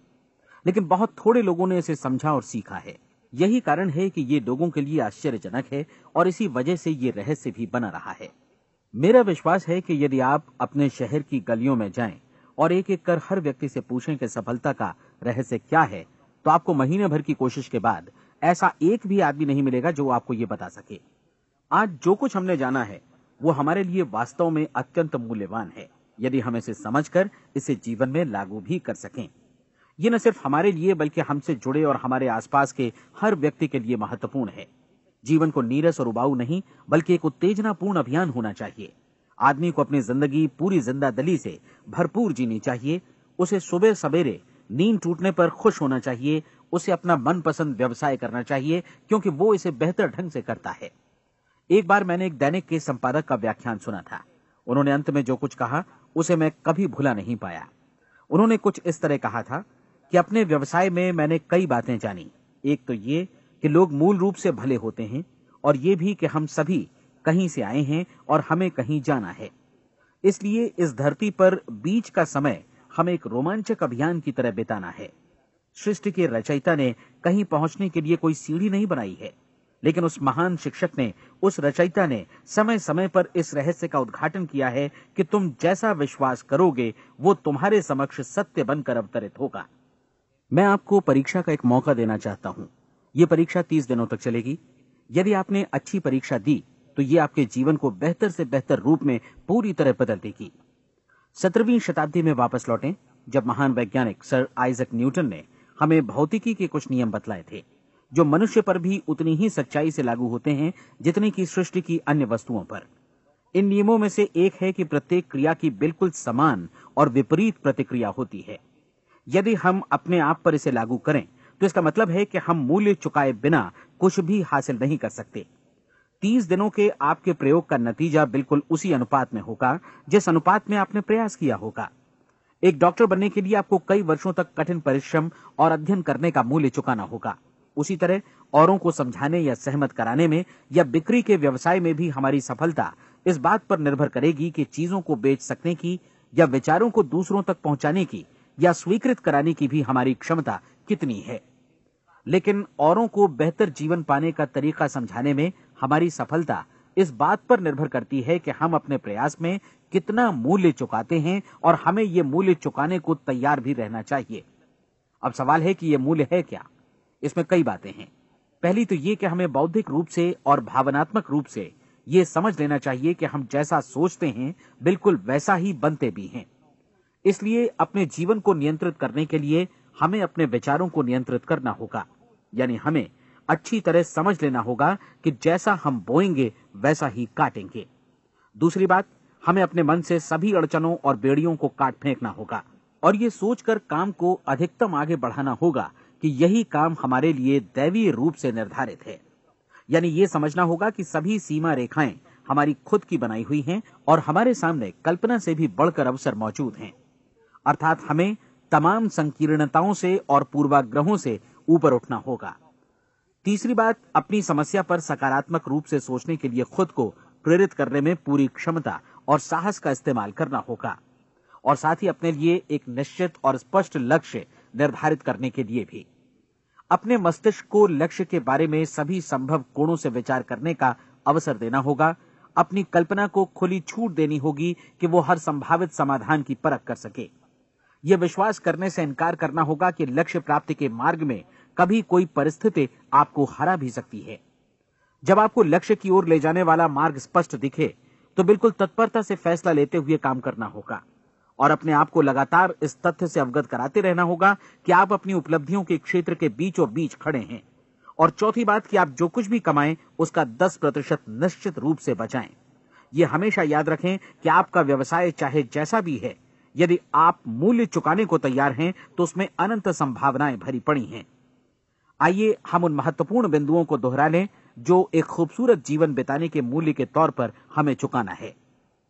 लेकिन बहुत थोड़े लोगों ने इसे समझा और सीखा है। यही कारण है कि ये लोगों के लिए आश्चर्यजनक है और इसी वजह से ये रहस्य भी बना रहा है। मेरा विश्वास है कि यदि आप अपने शहर की गलियों में जाएं और एक एक कर हर व्यक्ति से पूछें कि सफलता का रहस्य क्या है, तो आपको महीने भर की कोशिश के बाद ऐसा एक भी आदमी नहीं मिलेगा जो आपको ये बता सके। आज जो कुछ हमने जाना है वो हमारे लिए वास्तव में अत्यंत मूल्यवान है, यदि हम इसे समझकर इसे जीवन में लागू भी कर सकें। ये न सिर्फ हमारे लिए बल्कि हमसे जुड़े और हमारे आसपास के हर व्यक्ति के लिए महत्वपूर्ण है। जीवन को नीरस और उबाऊ नहीं बल्कि एक उत्तेजनापूर्ण अभियान होना चाहिए। आदमी को अपनी जिंदगी पूरी जिंदादिली से भरपूर जीनी चाहिए। उसे सुबह सवेरे नींद टूटने पर खुश होना चाहिए। उसे अपना मनपसंद व्यवसाय करना चाहिए क्योंकि वो इसे बेहतर ढंग से करता है। एक बार मैंने एक दैनिक के संपादक का व्याख्यान सुना था। उन्होंने अंत में जो कुछ कहा उसे मैं कभी भुला नहीं पाया। उन्होंने कुछ इस तरह कहा था कि अपने व्यवसाय में मैंने कई बातें जानी। एक तो ये कि लोग मूल रूप से भले होते हैं और ये भी कि हम सभी कहीं से आए हैं और हमें कहीं जाना है। इसलिए इस धरती पर बीच का समय हमें एक रोमांचक अभियान की तरह बिताना है। सृष्टि के रचयिता ने कहीं पहुंचने के लिए कोई सीढ़ी नहीं बनाई है, लेकिन उस महान शिक्षक ने, उस रचयिता ने समय समय पर इस रहस्य का उद्घाटन किया है कि तुम जैसा विश्वास करोगे वो तुम्हारे समक्ष सत्य बनकर अवतरित होगा। मैं आपको परीक्षा का एक मौका देना चाहता हूं। यह परीक्षा 30 दिनों तक चलेगी। यदि आपने अच्छी परीक्षा दी तो ये आपके जीवन को बेहतर से बेहतर रूप में पूरी तरह बदल देगी। 17वीं शताब्दी में वापस लौटें, जब महान वैज्ञानिक सर आइजक न्यूटन ने हमें भौतिकी के कुछ नियम बतलाए थे जो मनुष्य पर भी उतनी ही सच्चाई से लागू होते हैं जितनी की सृष्टि की अन्य वस्तुओं पर। इन नियमों में से एक है कि प्रत्येक क्रिया की बिल्कुल समान और विपरीत प्रतिक्रिया होती है। यदि हम अपने आप पर इसे लागू करें तो इसका मतलब है कि हम मूल्य चुकाए बिना कुछ भी हासिल नहीं कर सकते। 30 दिनों के आपके प्रयोग का नतीजा बिल्कुल उसी अनुपात में होगा जिस अनुपात में आपने प्रयास किया होगा। एक डॉक्टर बनने के लिए आपको कई वर्षों तक कठिन परिश्रम और अध्ययन करने का मूल्य चुकाना होगा। उसी तरह औरों को समझाने या सहमत कराने में या बिक्री के व्यवसाय में भी हमारी सफलता इस बात पर निर्भर करेगी कि चीजों को बेच सकने की या विचारों को दूसरों तक पहुंचाने की या स्वीकृत कराने की भी हमारी क्षमता कितनी है। लेकिन औरों को बेहतर जीवन पाने का तरीका समझाने में हमारी सफलता इस बात पर निर्भर करती है कि हम अपने प्रयास में कितना मूल्य चुकाते हैं और हमें यह मूल्य चुकाने को तैयार भी रहना चाहिए। अब सवाल है कि यह मूल्य है क्या? इसमें कई बातें हैं। पहली तो यह कि हमें बौद्धिक रूप से और भावनात्मक रूप से यह समझ लेना चाहिए कि हम जैसा सोचते हैं बिल्कुल वैसा ही बनते भी हैं। इसलिए अपने जीवन को नियंत्रित करने के लिए हमें अपने विचारों को नियंत्रित करना होगा। यानी हमें अच्छी तरह समझ लेना होगा कि जैसा हम बोएंगे वैसा ही काटेंगे। दूसरी बात, हमें अपने मन से सभी अड़चनों और बेड़ियों को काट फेंकना होगा और ये सोचकर काम को अधिकतम आगे बढ़ाना होगा कि यही काम हमारे लिए दैवीय रूप से निर्धारित है। यानी ये समझना होगा कि सभी सीमा रेखाएं हमारी खुद की बनाई हुई हैं और हमारे सामने कल्पना से भी बढ़कर अवसर मौजूद हैं। अर्थात हमें तमाम संकीर्णताओं से और पूर्वाग्रहों से ऊपर उठना होगा। तीसरी बात, अपनी समस्या पर सकारात्मक रूप से सोचने के लिए खुद को प्रेरित करने में पूरी क्षमता और साहस का इस्तेमाल करना होगा और साथ ही अपने लिए एक निश्चित और स्पष्ट लक्ष्य निर्धारित करने के लिए भी अपने मस्तिष्क को लक्ष्य के बारे में सभी संभव कोणों से विचार करने का अवसर देना होगा। अपनी कल्पना को खुली छूट देनी होगी कि वो हर संभावित समाधान की परख कर सके। यह विश्वास करने से इनकार करना होगा कि लक्ष्य प्राप्ति के मार्ग में कभी कोई परिस्थिति आपको हरा भी सकती है। जब आपको लक्ष्य की ओर ले जाने वाला मार्ग स्पष्ट दिखे तो बिल्कुल तत्परता से फैसला लेते हुए काम करना होगा और अपने आप को लगातार इस तथ्य से अवगत कराते रहना होगा कि आप अपनी उपलब्धियों के क्षेत्र के बीचों बीच खड़े हैं। और चौथी बात कि आप जो कुछ भी कमाएं उसका 10% निश्चित रूप से बचाएं। यह हमेशा याद रखें कि आपका व्यवसाय चाहे जैसा भी है, यदि आप मूल्य चुकाने को तैयार हैं तो उसमें अनंत संभावनाएं भरी पड़ी हैं। आइए हम उन महत्वपूर्ण बिंदुओं को दोहरा लें जो एक खूबसूरत जीवन बिताने के मूल्य के तौर पर हमें चुकाना है।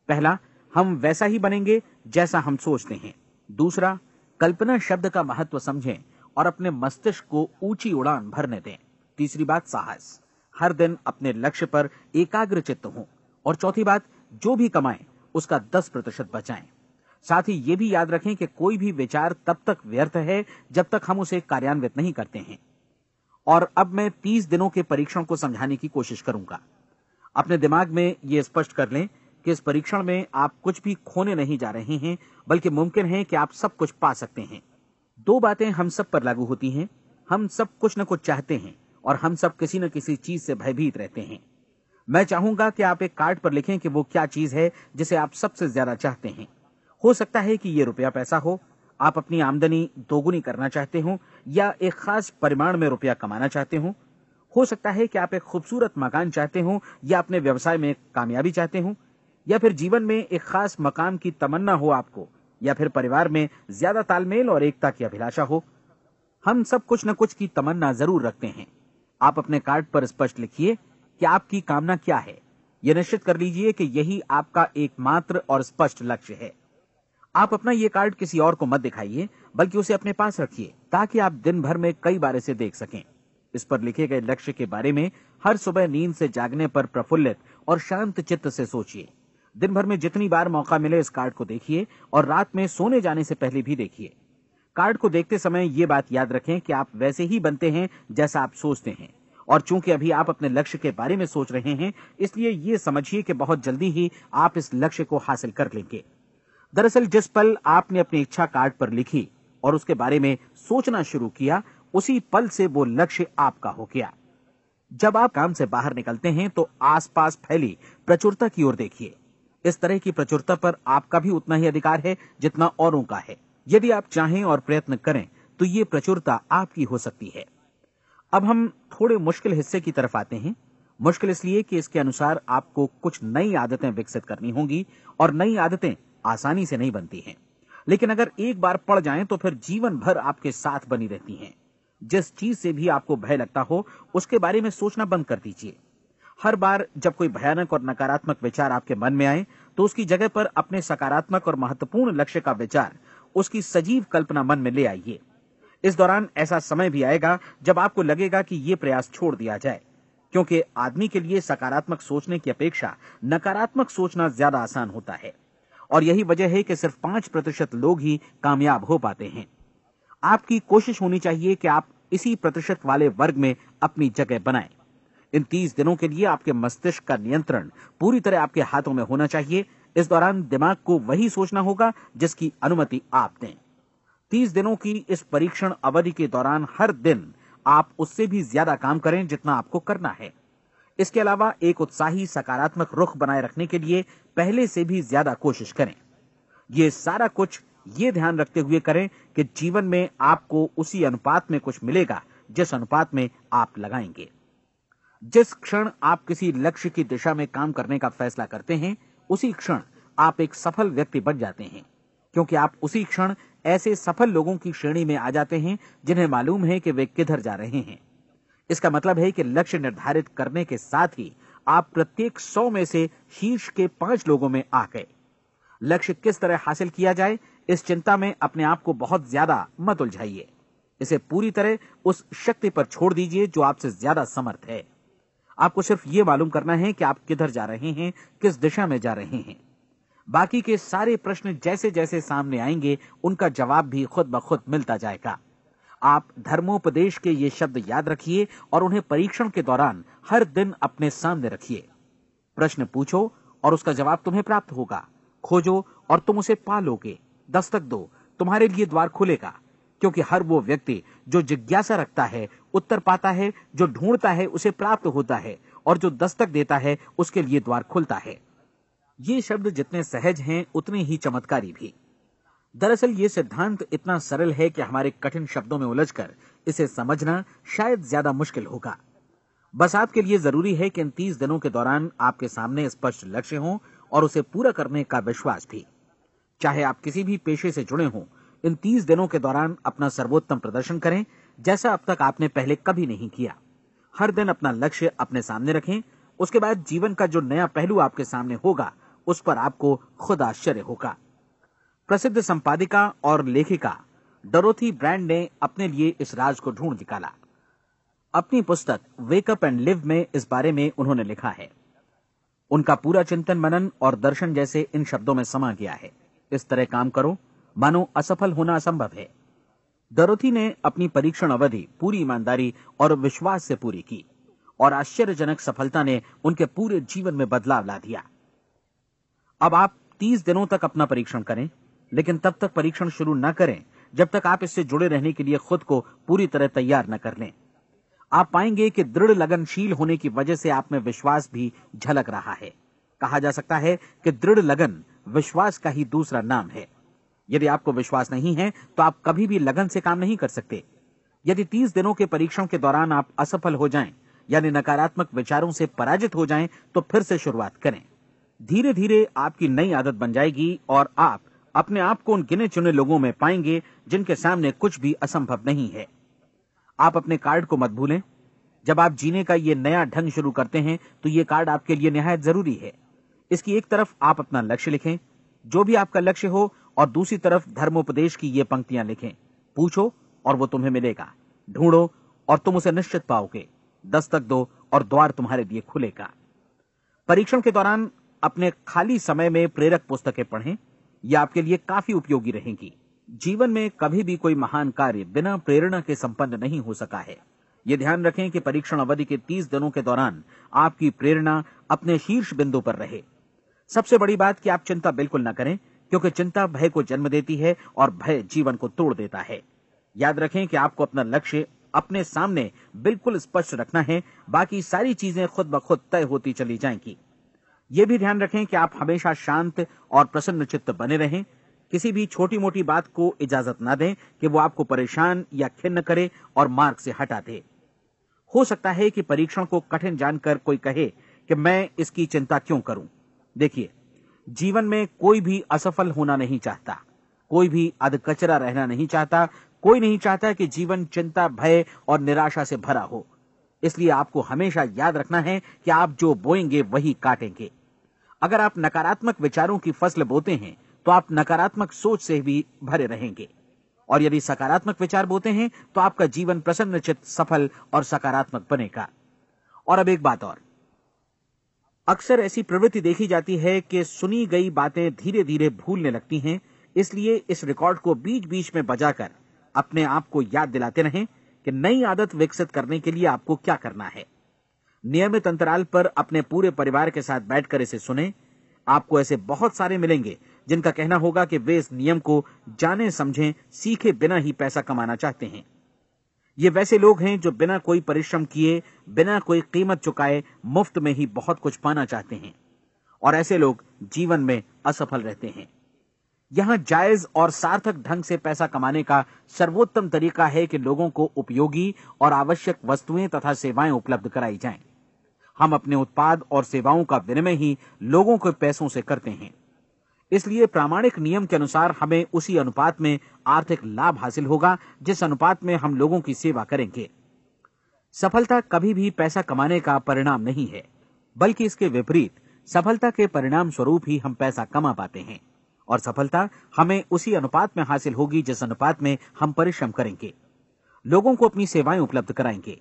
पहला, हम वैसा ही बनेंगे जैसा हम सोचते हैं। दूसरा, कल्पना शब्द का महत्व समझें और अपने मस्तिष्क को ऊंची उड़ान भरने दें। तीसरी बात, साहस, हर दिन अपने लक्ष्य पर एकाग्र चित्त हों। और चौथी बात, जो भी कमाएं उसका 10% बचाएं। साथ ही ये भी याद रखें कि कोई भी विचार तब तक व्यर्थ है जब तक हम उसे कार्यान्वित नहीं करते हैं। और अब मैं 30 दिनों के परीक्षण को समझाने की कोशिश करूंगा। अपने दिमाग में ये स्पष्ट कर लें कि इस परीक्षण में आप कुछ भी खोने नहीं जा रहे हैं, बल्कि मुमकिन है कि आप सब कुछ पा सकते हैं। 2 बातें हम सब पर लागू होती हैं। हम सब कुछ न कुछ चाहते हैं और हम सब किसी न किसी चीज से भयभीत रहते हैं। मैं चाहूंगा कि आप एक कार्ड पर लिखें कि वो क्या चीज है जिसे आप सबसे ज्यादा चाहते हैं। हो सकता है कि ये रुपया पैसा हो, आप अपनी आमदनी दोगुनी करना चाहते हो, या एक खास परिमाण में रुपया कमाना चाहते हो सकता है कि आप एक खूबसूरत मकान चाहते हो, या अपने व्यवसाय में कामयाबी चाहते हो, या फिर जीवन में एक खास मकाम की तमन्ना हो आपको, या फिर परिवार में ज्यादा तालमेल और एकता की अभिलाषा हो। हम सब कुछ न कुछ की तमन्ना जरूर रखते हैं। आप अपने कार्ड पर स्पष्ट लिखिए कि आपकी कामना क्या है। यह निश्चित कर लीजिए कि यही आपका एकमात्र और स्पष्ट लक्ष्य है। आप अपना ये कार्ड किसी और को मत दिखाइए, बल्कि उसे अपने पास रखिए ताकि आप दिन भर में कई बार इसे देख सकें। इस पर लिखे गए लक्ष्य के बारे में हर सुबह नींद से जागने पर प्रफुल्लित और शांत चित्त से सोचिए। दिन भर में जितनी बार मौका मिले इस कार्ड को देखिए और रात में सोने जाने से पहले भी देखिए। कार्ड को देखते समय ये बात याद रखें कि आप वैसे ही बनते हैं जैसा आप सोचते हैं। और चूंकि अभी आप अपने लक्ष्य के बारे में सोच रहे हैं, इसलिए ये समझिए कि बहुत जल्दी ही आप इस लक्ष्य को हासिल कर लेंगे। दरअसल जिस पल आपने अपनी इच्छा कार्ड पर लिखी और उसके बारे में सोचना शुरू किया, उसी पल से वो लक्ष्य आपका हो गया। जब आप काम से बाहर निकलते हैं तो आसपास फैली प्रचुरता की ओर देखिए। इस तरह की प्रचुरता पर आपका भी उतना ही अधिकार है जितना औरों का है। यदि आप चाहें और प्रयत्न करें तो ये प्रचुरता आपकी हो सकती है। अब हम थोड़े मुश्किल हिस्से की तरफ आते हैं। मुश्किल इसलिए कि इसके अनुसार आपको कुछ नई आदतें विकसित करनी होंगी, और नई आदतें आसानी से नहीं बनती हैं, लेकिन अगर एक बार पड़ जाएं तो फिर जीवन भर आपके साथ बनी रहती हैं। जिस चीज से भी आपको भय लगता हो उसके बारे में सोचना बंद कर दीजिए। हर बार जब कोई भयानक और नकारात्मक विचार आपके मन में आए तो उसकी जगह पर अपने सकारात्मक और महत्वपूर्ण लक्ष्य का विचार, उसकी सजीव कल्पना मन में ले आइए। इस दौरान ऐसा समय भी आएगा जब आपको लगेगा कि ये प्रयास छोड़ दिया जाए, क्योंकि आदमी के लिए सकारात्मक सोचने की अपेक्षा नकारात्मक सोचना ज्यादा आसान होता है। और यही वजह है कि सिर्फ 5% लोग ही कामयाब हो पाते हैं। आपकी कोशिश होनी चाहिए कि आप इसी प्रतिशत वाले वर्ग में अपनी जगह बनाएं। इन 30 दिनों के लिए आपके मस्तिष्क का नियंत्रण पूरी तरह आपके हाथों में होना चाहिए। इस दौरान दिमाग को वही सोचना होगा जिसकी अनुमति आप दें। 30 दिनों की इस परीक्षण अवधि के दौरान हर दिन आप उससे भी ज्यादा काम करें जितना आपको करना है। इसके अलावा एक उत्साही सकारात्मक रुख बनाए रखने के लिए पहले से भी ज्यादा कोशिश करें। ये सारा कुछ ये ध्यान रखते हुए करें कि जीवन में आपको उसी अनुपात में कुछ मिलेगा जिस अनुपात में आप लगाएंगे। जिस क्षण आप किसी लक्ष्य की दिशा में काम करने का फैसला करते हैं, उसी क्षण आप एक सफल व्यक्ति बन जाते हैं, क्योंकि आप उसी क्षण ऐसे सफल लोगों की श्रेणी में आ जाते हैं जिन्हें मालूम है कि वे किधर जा रहे हैं। इसका मतलब है कि लक्ष्य निर्धारित करने के साथ ही आप प्रत्येक 100 में से शीर्ष के 5 लोगों में आ गए। लक्ष्य किस तरह हासिल किया जाए, इस चिंता में अपने आप को बहुत ज्यादा मत उलझाइए। इसे पूरी तरह उस शक्ति पर छोड़ दीजिए जो आपसे ज्यादा समर्थ है। आपको सिर्फ ये मालूम करना है कि आप किधर जा रहे हैं, किस दिशा में जा रहे हैं। बाकी के सारे प्रश्न जैसे जैसे सामने आएंगे उनका जवाब भी खुद ब खुद मिलता जाएगा। आप धर्मोपदेश के ये शब्द याद रखिए और उन्हें परीक्षण के दौरान हर दिन अपने सामने रखिए। प्रश्न पूछो और उसका जवाब तुम्हें प्राप्त होगा। खोजो और तुम उसे पा लोगे। दस्तक दो, तुम्हारे लिए द्वार खुलेगा, क्योंकि हर वो व्यक्ति जो जिज्ञासा रखता है उत्तर पाता है, जो ढूंढता है उसे प्राप्त होता है, और जो दस्तक देता है उसके लिए द्वार खुलता है। ये शब्द जितने सहज हैं उतने ही चमत्कारी भी। दरअसल ये सिद्धांत इतना सरल है कि हमारे कठिन शब्दों में उलझकर इसे समझना शायद ज्यादा मुश्किल होगा। बस आपके लिए जरूरी है कि इन 30 दिनों के दौरान आपके सामने स्पष्ट लक्ष्य हो और उसे पूरा करने का विश्वास भी। चाहे आप किसी भी पेशे से जुड़े हों, इन 30 दिनों के दौरान अपना सर्वोत्तम प्रदर्शन करें, जैसा अब तक आपने पहले कभी नहीं किया। हर दिन अपना लक्ष्य अपने सामने रखें। उसके बाद जीवन का जो नया पहलू आपके सामने होगा उस पर आपको खुद आश्चर्य होगा। प्रसिद्ध संपादिका और लेखिका डोरोथी ब्रैंड ने अपने लिए इस राज को ढूंढ निकाला। अपनी पुस्तक वेक अप एंड लिव में इस बारे में उन्होंने लिखा है। उनका पूरा चिंतन मनन और दर्शन जैसे इन शब्दों में समा गया है। इस तरह काम करो मानो असफल होना असंभव है। डोरोथी ने अपनी परीक्षण अवधि पूरी ईमानदारी और विश्वास से पूरी की और आश्चर्यजनक सफलता ने उनके पूरे जीवन में बदलाव ला दिया। अब आप 30 दिनों तक अपना परीक्षण करें, लेकिन तब तक परीक्षण शुरू न करें जब तक आप इससे जुड़े रहने के लिए खुद को पूरी तरह तैयार न कर लें। आप पाएंगे कि दृढ़ लगनशील होने की वजह से आप में विश्वास भी झलक रहा है। कहा जा सकता है कि दृढ़ लगन विश्वास का ही दूसरा नाम है। यदि आपको विश्वास नहीं है तो आप कभी भी लगन से काम नहीं कर सकते। यदि 30 दिनों के परीक्षण के दौरान आप असफल हो जाएं, यानी नकारात्मक विचारों से पराजित हो जाएं, तो फिर से शुरुआत करें। धीरे धीरे आपकी नई आदत बन जाएगी और आप अपने आप को उन गिने चुने लोगों में पाएंगे जिनके सामने कुछ भी असंभव नहीं है। आप अपने कार्ड को मत भूलें। जब आप जीने का ये नया ढंग शुरू करते हैं तो ये कार्ड आपके लिए निहायत जरूरी है। इसकी एक तरफ आप अपना लक्ष्य लिखें, जो भी आपका लक्ष्य हो, और दूसरी तरफ धर्मोपदेश की ये पंक्तियां लिखें। पूछो और वो तुम्हें मिलेगा, ढूंढो और तुम उसे निश्चित पाओगे, दस्तक दो और द्वार तुम्हारे लिए खुलेगा। परीक्षण के दौरान अपने खाली समय में प्रेरक पुस्तकें पढ़ें। ये आपके लिए काफी उपयोगी रहेंगी। जीवन में कभी भी कोई महान कार्य बिना प्रेरणा के संपन्न नहीं हो सका है। ये ध्यान रखें कि परीक्षण अवधि के 30 दिनों के दौरान आपकी प्रेरणा अपने शीर्ष बिंदु पर रहे। सबसे बड़ी बात कि आप चिंता बिल्कुल न करें, क्योंकि चिंता भय को जन्म देती है और भय जीवन को तोड़ देता है। याद रखें कि आपको अपना लक्ष्य अपने सामने बिल्कुल स्पष्ट रखना है, बाकी सारी चीजें खुद ब खुद तय होती चली जाएंगी। यह भी ध्यान रखें कि आप हमेशा शांत और प्रसन्न चित्त बने रहें। किसी भी छोटी मोटी बात को इजाजत ना दें कि वो आपको परेशान या खिन्न करे और मार्ग से हटा दे। हो सकता है कि परीक्षण को कठिन जानकर कोई कहे कि मैं इसकी चिंता क्यों करूं। देखिए, जीवन में कोई भी असफल होना नहीं चाहता, कोई भी अधकचरा रहना नहीं चाहता, कोई नहीं चाहता कि जीवन चिंता, भय और निराशा से भरा हो। इसलिए आपको हमेशा याद रखना है कि आप जो बोएंगे वही काटेंगे। अगर आप नकारात्मक विचारों की फसल बोते हैं तो आप नकारात्मक सोच से भी भरे रहेंगे, और यदि सकारात्मक विचार बोते हैं तो आपका जीवन प्रसन्नचित्त, सफल और सकारात्मक बनेगा। और अब एक बात और, अक्सर ऐसी प्रवृत्ति देखी जाती है कि सुनी गई बातें धीरे धीरे भूलने लगती हैं। इसलिए इस रिकॉर्ड को बीच बीच में बजाकर अपने आप को याद दिलाते रहें कि नई आदत विकसित करने के लिए आपको क्या करना है। नियमित अंतराल पर अपने पूरे परिवार के साथ बैठकर इसे सुनें। आपको ऐसे बहुत सारे मिलेंगे जिनका कहना होगा कि वे इस नियम को जाने समझें सीखे बिना ही पैसा कमाना चाहते हैं। ये वैसे लोग हैं जो बिना कोई परिश्रम किए, बिना कोई कीमत चुकाए मुफ्त में ही बहुत कुछ पाना चाहते हैं, और ऐसे लोग जीवन में असफल रहते हैं। यहां जायज और सार्थक ढंग से पैसा कमाने का सर्वोत्तम तरीका है कि लोगों को उपयोगी और आवश्यक वस्तुएं तथा सेवाएं उपलब्ध कराई जाएं। हम अपने उत्पाद और सेवाओं का विनिमय ही लोगों के पैसों से करते हैं। इसलिए प्रामाणिक नियम के अनुसार हमें उसी अनुपात में आर्थिक लाभ हासिल होगा जिस अनुपात में हम लोगों की सेवा करेंगे। सफलता कभी भी पैसा कमाने का परिणाम नहीं है, बल्कि इसके विपरीत सफलता के परिणाम स्वरूप ही हम पैसा कमा पाते हैं, और सफलता हमें उसी अनुपात में हासिल होगी जिस अनुपात में हम परिश्रम करेंगे, लोगों को अपनी सेवाएं उपलब्ध कराएंगे।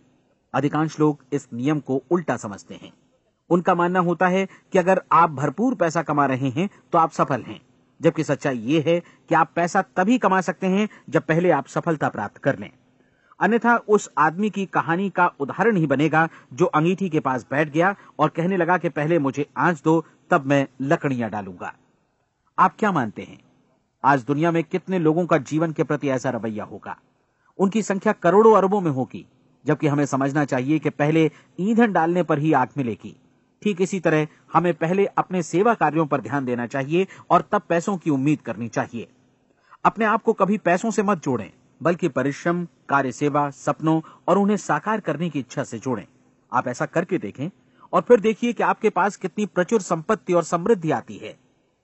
अधिकांश लोग इस नियम को उल्टा समझते हैं। उनका मानना होता है कि अगर आप भरपूर पैसा कमा रहे हैं तो आप सफल हैं, जबकि सच्चाई ये है कि आप पैसा तभी कमा सकते हैं जब पहले आप सफलता प्राप्त कर लें। अन्यथा उस आदमी की कहानी का उदाहरण ही बनेगा जो अंगीठी के पास बैठ गया और कहने लगा कि पहले मुझे आंच दो, तब मैं लकड़ियां डालूंगा। आप क्या मानते हैं, आज दुनिया में कितने लोगों का जीवन के प्रति ऐसा रवैया होगा? उनकी संख्या करोड़ों अरबों में होगी, जबकि हमें समझना चाहिए कि पहले ईंधन डालने पर ही आग मिलेगी। ठीक इसी तरह हमें पहले अपने सेवा कार्यों पर ध्यान देना चाहिए और तब पैसों की उम्मीद करनी चाहिए। अपने आप को कभी पैसों से मत जोड़ें, बल्कि परिश्रम, कार्य सेवा, सपनों और उन्हें साकार करने की इच्छा से जोड़ें। आप ऐसा करके देखें और फिर देखिए कि आपके पास कितनी प्रचुर संपत्ति और समृद्धि आती है।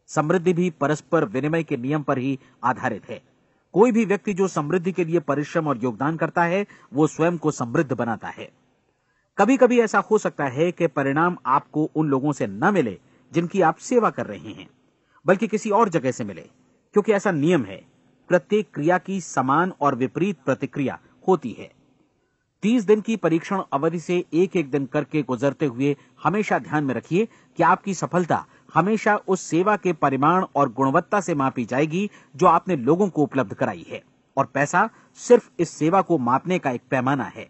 समृद्धि भी परस्पर विनिमय के नियम पर ही आधारित है। कोई भी व्यक्ति जो समृद्धि के लिए परिश्रम और योगदान करता है, वो स्वयं को समृद्ध बनाता है। कभी कभी ऐसा हो सकता है कि परिणाम आपको उन लोगों से न मिले जिनकी आप सेवा कर रहे हैं, बल्कि किसी और जगह से मिले, क्योंकि ऐसा नियम है, प्रत्येक क्रिया की समान और विपरीत प्रतिक्रिया होती है। 30 दिन की परीक्षण अवधि से एक एक दिन करके गुजरते हुए हमेशा ध्यान में रखिए कि आपकी सफलता हमेशा उस सेवा के परिमाण और गुणवत्ता से मापी जाएगी जो आपने लोगों को उपलब्ध कराई है, और पैसा सिर्फ इस सेवा को मापने का एक पैमाना है।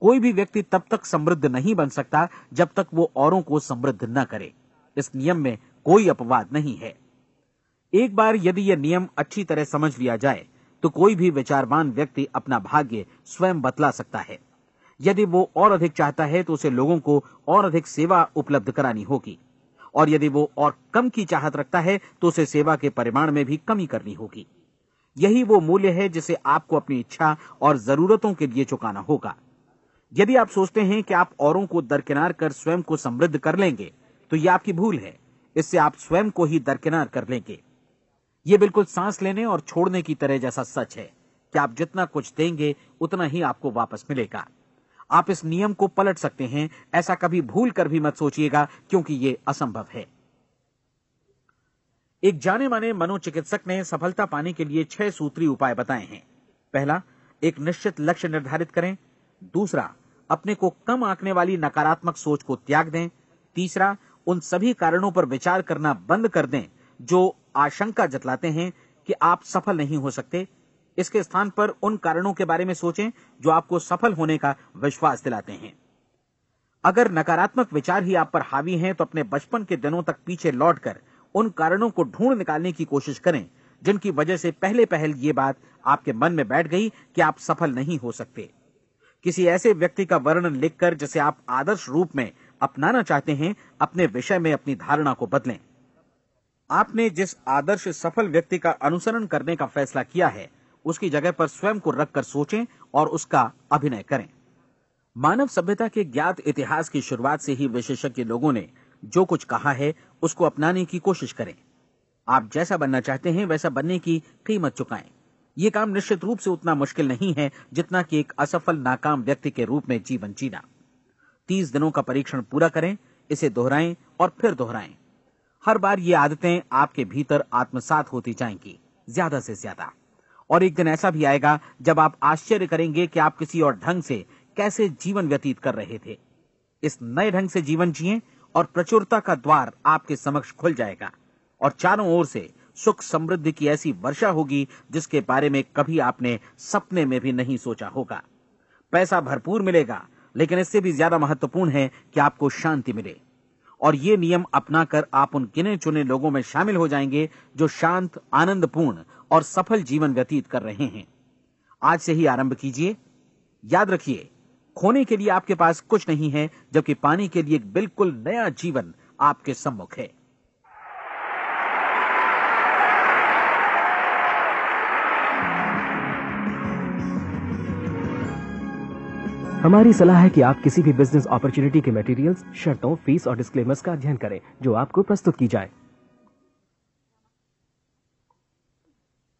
कोई भी व्यक्ति तब तक समृद्ध नहीं बन सकता जब तक वो औरों को समृद्ध न करे। इस नियम में कोई अपवाद नहीं है। एक बार यदि यह नियम अच्छी तरह समझ लिया जाए तो कोई भी विचारवान व्यक्ति अपना भाग्य स्वयं बतला सकता है। यदि वो और अधिक चाहता है तो उसे लोगों को और अधिक सेवा उपलब्ध करानी होगी, और यदि वो और कम की चाहत रखता है तो उसे सेवा के परिमाण में भी कमी करनी होगी। यही वो मूल्य है जिसे आपको अपनी इच्छा और जरूरतों के लिए चुकाना होगा। यदि आप सोचते हैं कि आप औरों को दरकिनार कर स्वयं को समृद्ध कर लेंगे तो यह आपकी भूल है। इससे आप स्वयं को ही दरकिनार कर लेंगे। यह बिल्कुल सांस लेने और छोड़ने की तरह जैसा सच है कि आप जितना कुछ देंगे उतना ही आपको वापस मिलेगा। आप इस नियम को पलट सकते हैं, ऐसा कभी भूल कर भी मत सोचिएगा, क्योंकि यह असंभव है। एक जाने माने मनोचिकित्सक ने सफलता पाने के लिए 6 सूत्री उपाय बताए हैं। पहला, एक निश्चित लक्ष्य निर्धारित करें। दूसरा, अपने को कम आंकने वाली नकारात्मक सोच को त्याग दें। तीसरा, उन सभी कारणों पर विचार करना बंद कर दें जो आशंका जतलाते हैं कि आप सफल नहीं हो सकते। इसके स्थान पर उन कारणों के बारे में सोचें जो आपको सफल होने का विश्वास दिलाते हैं। अगर नकारात्मक विचार ही आप पर हावी हैं तो अपने बचपन के दिनों तक पीछे लौटकर उन कारणों को ढूंढ निकालने की कोशिश करें जिनकी वजह से पहले पहल ये बात आपके मन में बैठ गई कि आप सफल नहीं हो सकते। किसी ऐसे व्यक्ति का वर्णन लिखकर जिसे आप आदर्श रूप में अपनाना चाहते हैं, अपने विषय में अपनी धारणा को बदलें। आपने जिस आदर्श सफल व्यक्ति का अनुसरण करने का फैसला किया है उसकी जगह पर स्वयं को रखकर सोचें और उसका अभिनय करें। मानव सभ्यता के ज्ञात इतिहास की शुरुआत से ही विशेषज्ञ लोगों ने जो कुछ कहा है उसको अपनाने की कोशिश करें। आप जैसा बनना चाहते हैं वैसा बनने की कीमत चुकाएं। यह काम निश्चित रूप से उतना मुश्किल नहीं है जितना कि एक असफल नाकाम व्यक्ति के रूप में जीवन जीना। 30 दिनों का परीक्षण पूरा करें, इसे दोहराएं और फिर दोहराएं। हर बार ये आदतें आपके भीतर आत्मसात होती जाएंगी, ज्यादा से ज्यादा। और एक दिन ऐसा भी आएगा जब आप आश्चर्य करेंगे कि आप किसी और ढंग से कैसे जीवन व्यतीत कर रहे थे। इस नए ढंग से जीवन जिएं और प्रचुरता का द्वार आपके समक्ष खुल जाएगा और चारों ओर से सुख समृद्धि की ऐसी वर्षा होगी जिसके बारे में कभी आपने सपने में भी नहीं सोचा होगा। पैसा भरपूर मिलेगा, लेकिन इससे भी ज्यादा महत्वपूर्ण है कि आपको शांति मिले। और ये नियम अपनाकर आप उन गिने चुने लोगों में शामिल हो जाएंगे जो शांत, आनंदपूर्ण और सफल जीवन व्यतीत कर रहे हैं। आज से ही आरंभ कीजिए। याद रखिए, खोने के लिए आपके पास कुछ नहीं है, जबकि पाने के लिए एक बिल्कुल नया जीवन आपके सम्मुख है। हमारी सलाह है कि आप किसी भी बिजनेस अपॉर्चुनिटी के मटेरियल्स, शर्तों, फीस और डिस्क्लेमर्स का अध्ययन करें जो आपको प्रस्तुत की जाए।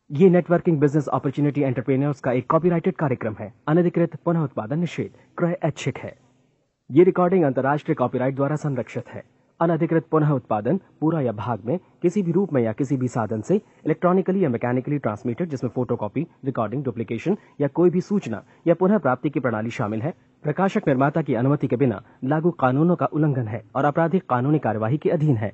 ये नेटवर्किंग बिजनेस अपॉर्चुनिटी एंटरप्रेन्योर्स का एक कॉपीराइटेड कार्यक्रम है। अनधिकृत पुनः उत्पादन निषेध, क्रय ऐच्छिक है। ये रिकॉर्डिंग अंतर्राष्ट्रीय कॉपीराइट द्वारा संरक्षित है। अनधिकृत पुनः उत्पादन पूरा या भाग में किसी भी रूप में या किसी भी साधन से इलेक्ट्रॉनिकली या मैकेनिकली ट्रांसमिटेड जिसमें फोटोकॉपी, रिकॉर्डिंग, डुप्लीकेशन या कोई भी सूचना या पुनः प्राप्ति की प्रणाली शामिल है, प्रकाशक निर्माता की अनुमति के बिना लागू कानूनों का उल्लंघन है और आपराधिक कानूनी कार्यवाही के अधीन है।